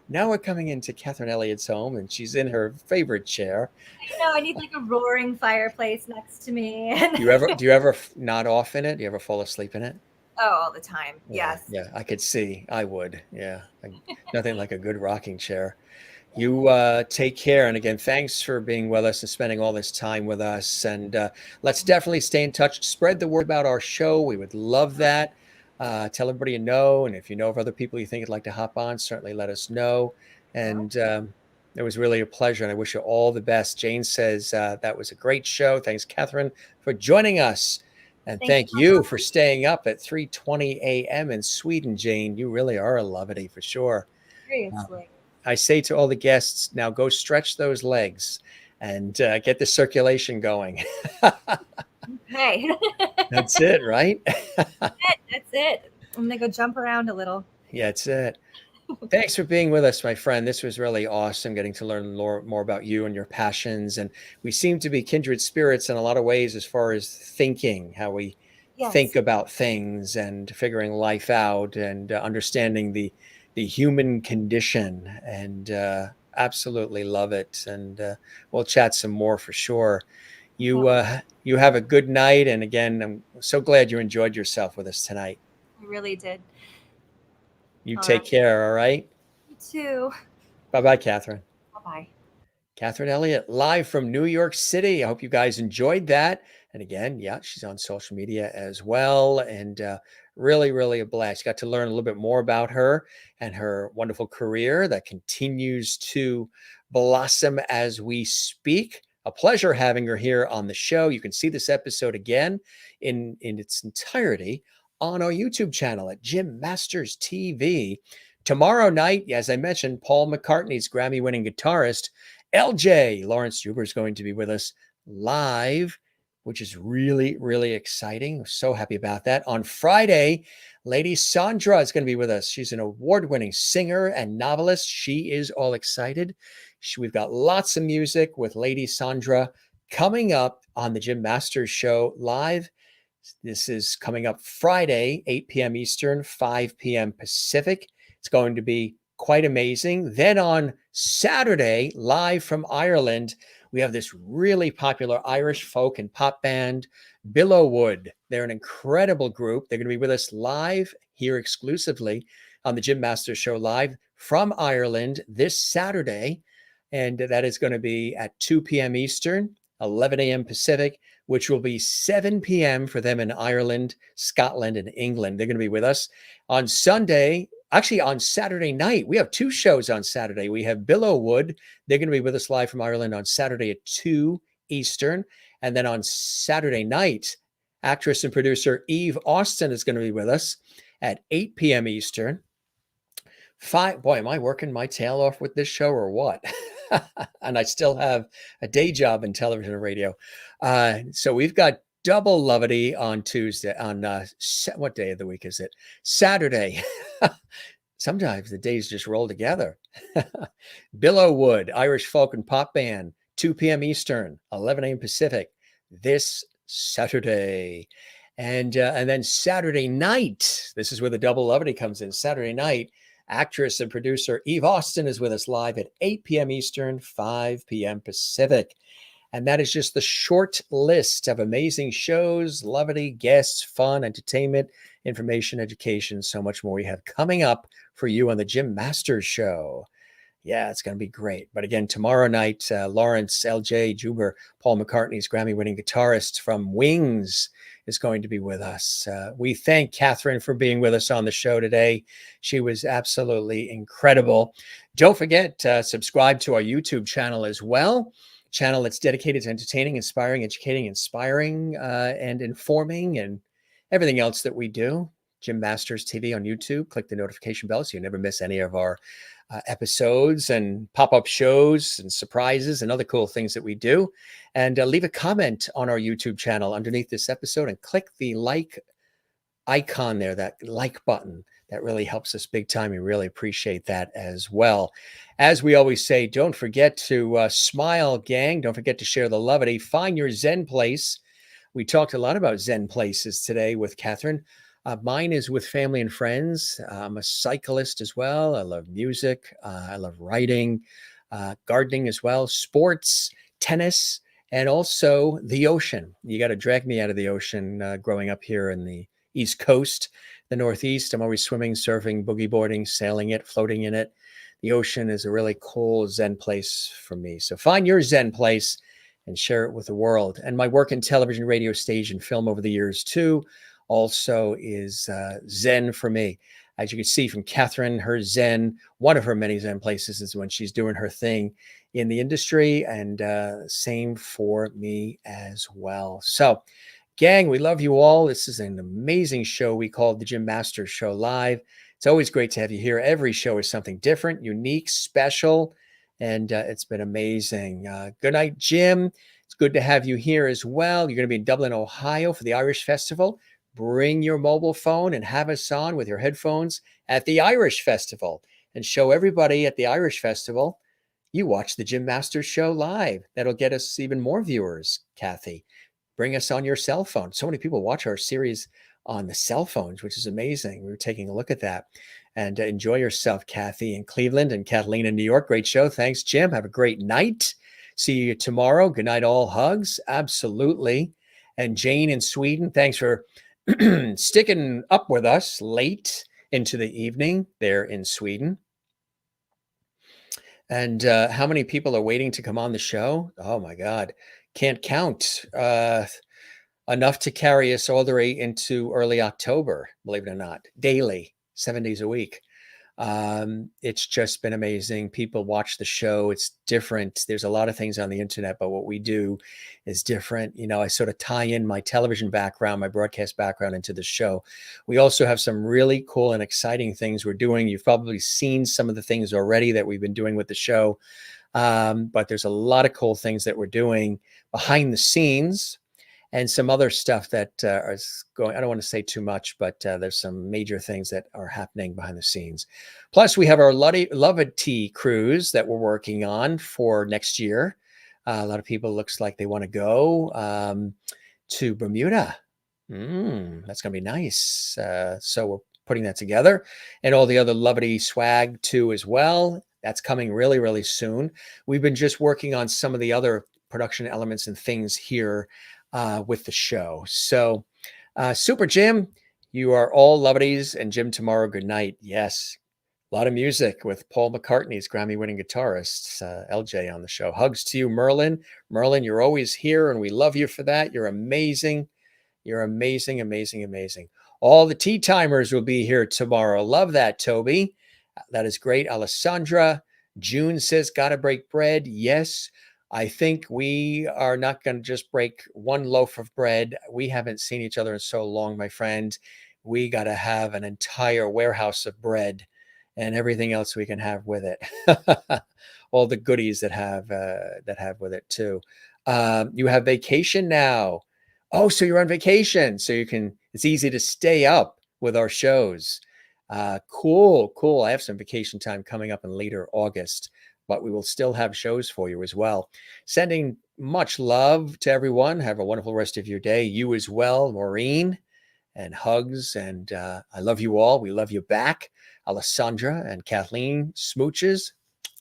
now we're coming into Catherine Elliott's home, and she's in her favorite chair. I know. I need like a roaring fireplace next to me. Do you ever nod off in it? Do you ever fall asleep in it? Oh, all the time. Yes. Yeah, I could see. I would. Yeah, nothing like a good rocking chair. You take care. And again, thanks for being with us and spending all this time with us. And let's definitely stay in touch. Spread the word about our show. We would love that. Tell everybody you know. And if you know of other people you think would like to hop on, certainly let us know. And it was really a pleasure. And I wish you all the best. Jane says that was a great show. Thanks, Catherine, for joining us. And thank you for staying up at 3:20 a.m. in Sweden, Jane. You really are a lovety for sure. Seriously. I say to all the guests, now go stretch those legs and get the circulation going. Okay. That's it, right? That's it. I'm going to go jump around a little. Yeah, that's it. Thanks for being with us, my friend. This was really awesome, getting to learn more about you and your passions. And we seem to be kindred spirits in a lot of ways as far as thinking, how we think about things and figuring life out and understanding the human condition. And absolutely love it. And we'll chat some more for sure. You have a good night. And again, I'm so glad you enjoyed yourself with us tonight. I really did. You take care, all right? You too. Bye-bye, Catherine. Bye-bye. Catherine Elliott, live from New York City. I hope you guys enjoyed that. And again, yeah, she's on social media as well. And really, really a blast. Got to learn a little bit more about her and her wonderful career that continues to blossom as we speak. A pleasure having her here on the show. You can see this episode again in its entirety on our YouTube channel at Jim Masters TV. Tomorrow night, as I mentioned, Paul McCartney's Grammy-winning guitarist, LJ, Lawrence Juber, is going to be with us live, which is really, really exciting. I'm so happy about that. On Friday, Lady Sandra is going to be with us. She's an award-winning singer and novelist. She is all excited. We've got lots of music with Lady Sandra coming up on the Jim Masters Show live. This is coming up Friday, 8 p.m. Eastern, 5 p.m. Pacific. It's going to be quite amazing. Then on Saturday, live from Ireland, we have this really popular Irish folk and pop band, Billowwood. They're an incredible group. They're going to be with us live here exclusively on the Jim Masters Show live from Ireland this Saturday. And that is going to be at 2 p.m. Eastern, 11 a.m. Pacific, which will be 7 p.m. for them in Ireland, Scotland, and England. They're going to be with us on Sunday. Actually, on Saturday night, we have two shows on Saturday. We have Billowwood. They're going to be with us live from Ireland on Saturday at 2 Eastern. And then on Saturday night, actress and producer Eve Austin is going to be with us at 8 p.m. Eastern. Boy, am I working my tail off with this show or what? And I still have a day job in television and radio. So we've got double Lovity on Tuesday. On what day of the week is it? Saturday. Sometimes the days just roll together. Billowwood, Irish folk and pop band, 2 p.m. Eastern, 11 a.m. Pacific, this Saturday. And then Saturday night, this is where the double Lovity comes in. Saturday night, actress and producer Eve Austin is with us live at 8 p.m. Eastern, 5 p.m. Pacific. And that is just the short list of amazing shows, Lovity, guests, fun, entertainment, information, education, so much more we have coming up for you on the Jim Masters Show. Yeah, it's going to be great. But again, tomorrow night, Lawrence, LJ, Juber, Paul McCartney's Grammy-winning guitarist from Wings is going to be with us. We thank Katherine for being with us on the show today. She was absolutely incredible. Don't forget, subscribe to our YouTube channel as well. Channel that's dedicated to entertaining, inspiring, educating, inspiring, and informing, and everything else that we do. Jim Masters TV on YouTube. Click the notification bell so you never miss any of our episodes and pop-up shows and surprises and other cool things that we do. And leave a comment on our YouTube channel underneath this episode and click the like icon there, that like button. That really helps us big time. We really appreciate that as well. As we always say, don't forget to smile, gang. Don't forget to share the Lovity. Find your Zen place. We talked a lot about Zen places today with Katherine. Mine is with family and friends. I'm a cyclist as well. I love music. I love writing, gardening as well, sports, tennis, and also the ocean. You got to drag me out of the ocean growing up here in the East Coast, the Northeast. I'm always swimming, surfing, boogie boarding, sailing it, floating in it. The ocean is a really cool Zen place for me. So find your Zen place and share it with the world. And my work in television, radio, stage, and film over the years too also is Zen for me. As you can see from Katherine, her Zen, one of her many Zen places is when she's doing her thing in the industry, and same for me as well. So, gang, we love you all. This is an amazing show we call the Jim Masters Show Live. It's always great to have you here. Every show is something different, unique, special, and it's been amazing. Good night, Jim. It's good to have you here as well. You're going to be in Dublin, Ohio for the Irish Festival. Bring your mobile phone and have us on with your headphones at the Irish Festival and show everybody at the Irish Festival you watch the Jim Masters Show live. That'll get us even more viewers, Kathy. Bring us on your cell phone. So many people watch our series on the cell phones, which is amazing. We were taking a look at that. And enjoy yourself, Kathy in Cleveland and Kathleen in New York. Great show. Thanks, Jim. Have a great night. See you tomorrow. Good night, all. Hugs. Absolutely. And Jane in Sweden, thanks for sticking up with us late into the evening there in Sweden. And how many people are waiting to come on the show? Oh, my God. Can't count. Enough to carry us all the way into early October, believe it or not. Daily, 7 days a week. It's just been amazing. People watch the show. It's different. There's a lot of things on the internet, but what we do is different. I sort of tie in my television background, my broadcast background into the show. We also have some really cool and exciting things we're doing. You've probably seen some of the things already that we've been doing with the show. But there's a lot of cool things that we're doing behind the scenes and some other stuff that is going. I don't want to say too much, but there's some major things that are happening behind the scenes. Plus, we have our Lovity cruise that we're working on for next year. A lot of people looks like they want to go to Bermuda. That's going to be nice. So we're putting that together, and all the other Lovity swag too as well. That's coming really, really soon. We've been just working on some of the other production elements and things here with the show. So, Super Jim, you are all Lovities, and Jim tomorrow. Good night. Yes, a lot of music with Paul McCartney's Grammy-winning guitarist, LJ, on the show. Hugs to you, Merlin. Merlin, you're always here, and we love you for that. You're amazing. You're amazing, amazing, amazing. All the tea timers will be here tomorrow. Love that, Toby. That is great. Alessandra. June says, gotta break bread. Yes. I think we are not going to just break one loaf of bread. We haven't seen each other in so long, my friend. We got to have an entire warehouse of bread and everything else we can have with it. All the goodies that have with it too. You have vacation now. Oh, so you're on vacation, so it's easy to stay up with our shows. Cool. I have some vacation time coming up in later August, but we will still have shows for you as well. Sending much love to everyone. Have a wonderful rest of your day. You as well, Maureen, and hugs. And I love you all. We love you back. Alessandra and Kathleen, smooches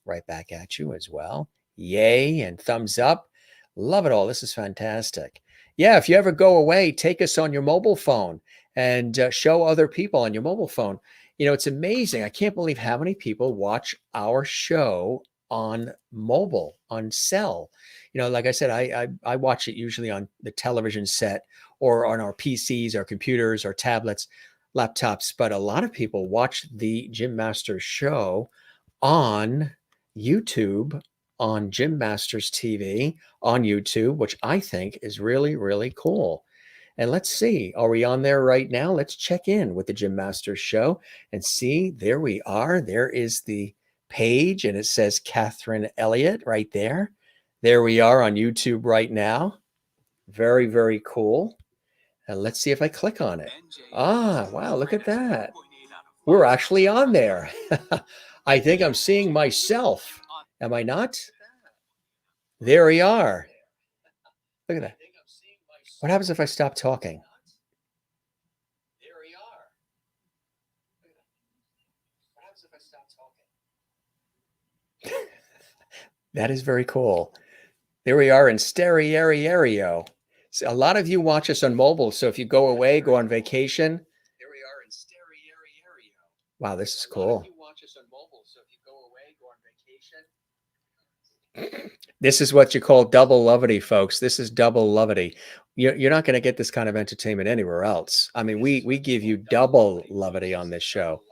right back at you as well. Yay and thumbs up. Love it all. This is fantastic. Yeah, if you ever go away, take us on your mobile phone and show other people on your mobile phone. It's amazing. I can't believe how many people watch our show on mobile, on cell. Like I said, I watch it usually on the television set or on our PCs, our computers, our tablets, laptops. But a lot of people watch the Jim Masters show on YouTube, on Jim Masters TV, on YouTube, which I think is really, really cool. And let's see, are we on there right now? Let's check in with the Jim Masters show and see. There we are. There is the page, and it says Katherine Elliot right there. There we are on YouTube right now. Very, very cool. And let's see if I click on it. Wow, look at that. We're actually on there. I think I'm seeing myself. Am I not? There we are. Look at that. What happens if I stop talking? There we are. What happens if I stop talking? That is very cool. There we are in stereo. So a lot of you watch us on mobile, so if you go away, go on vacation. There we are in stereo. Wow, this is cool. This is what you call double Lovity, folks. This is double Lovity. You're not going to get this kind of entertainment anywhere else. I mean, we give you double Lovity on this show.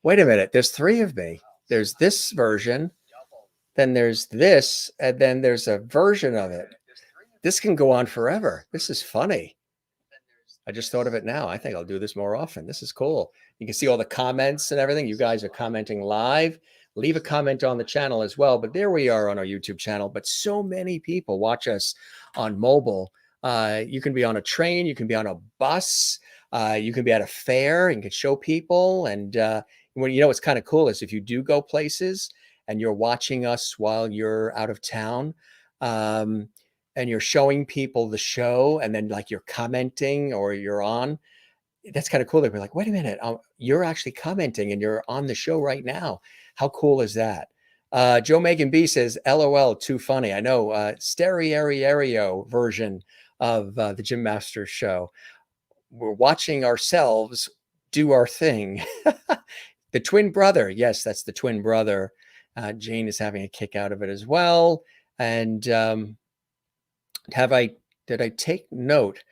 Wait a minute. There's three of me. There's this version, then there's this, and then there's a version of it. This can go on forever. This is funny. I just thought of it now. I think I'll do this more often. This is cool. You can see all the comments and everything. You guys are commenting live. Leave a comment on the channel as well. But there we are on our YouTube channel. But so many people watch us on mobile. You can be on a train. You can be on a bus. You can be at a fair and can show people. And what's kind of cool is if you do go places and you're watching us while you're out of town, and you're showing people the show, and then like you're commenting or you're on, that's kind of cool. They'll be like, wait a minute, you're actually commenting and you're on the show right now. How cool is that? Joe Megan B says, LOL, too funny. I know, stereo version of the Jim Masters show. We're watching ourselves do our thing. The twin brother. Yes, that's the twin brother. Jane is having a kick out of it as well. And did I take note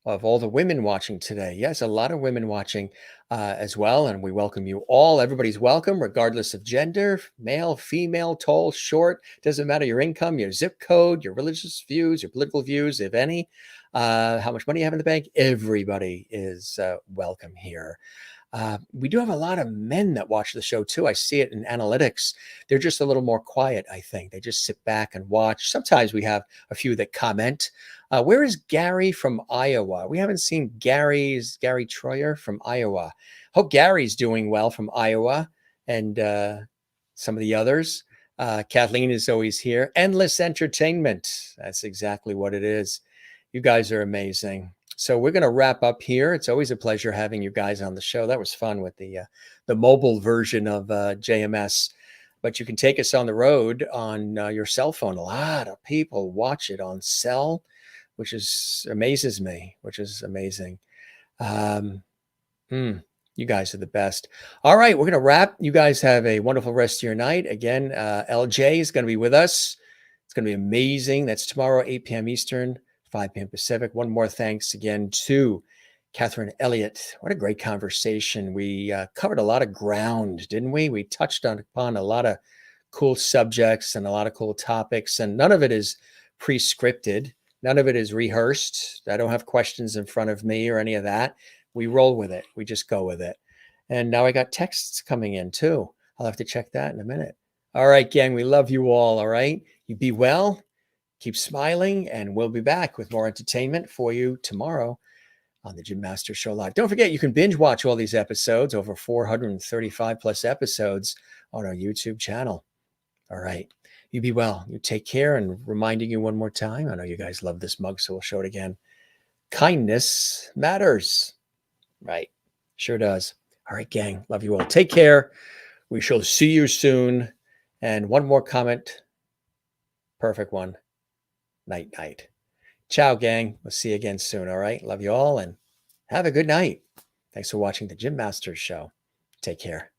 of all the women watching today? Yes, a lot of women watching. as well. And we welcome you all. Everybody's welcome, regardless of gender, male, female, tall, short, doesn't matter your income, your zip code, your religious views, your political views, if any, how much money you have in the bank. Everybody is welcome here. We do have a lot of men that watch the show too. I see it in analytics. They're just a little more quiet, I think. They just sit back and watch. Sometimes we have a few that comment. Where is Gary from Iowa? We haven't seen Gary Troyer from Iowa. Hope Gary's doing well from Iowa and some of the others. Kathleen is always here. Endless entertainment. That's exactly what it is. You guys are amazing. So we're going to wrap up here. It's always a pleasure having you guys on the show. That was fun with the mobile version of JMS. But you can take us on the road on your cell phone. A lot of people watch it on cell, which amazes me, which is amazing. You guys are the best. All right, we're going to wrap. You guys have a wonderful rest of your night. Again, LJ is going to be with us. It's going to be amazing. That's tomorrow, 8 p.m. Eastern, 5 p.m. Pacific. One more thanks again to Katherine, Elliot. What a great conversation. We covered a lot of ground, didn't we? We touched upon a lot of cool subjects and a lot of cool topics, and none of it is pre-scripted. None of it is rehearsed. I don't have questions in front of me or any of that. We roll with it. We just go with it. And now I got texts coming in too. I'll have to check that in a minute. All right, gang, we love you all. All right. You be well. Keep smiling, and we'll be back with more entertainment for you tomorrow on the Jim Master Show Live. Don't forget, you can binge watch all these episodes, over 435 plus episodes on our YouTube channel. All right. You be well. You take care. And reminding you one more time, I know you guys love this mug, so we'll show it again. Kindness matters. Right. Sure does. All right, gang. Love you all. Take care. We shall see you soon. And one more comment. Perfect one. Night, night. Ciao, gang. We'll see you again soon. All right. Love you all and have a good night. Thanks for watching the Jim Masters Show. Take care.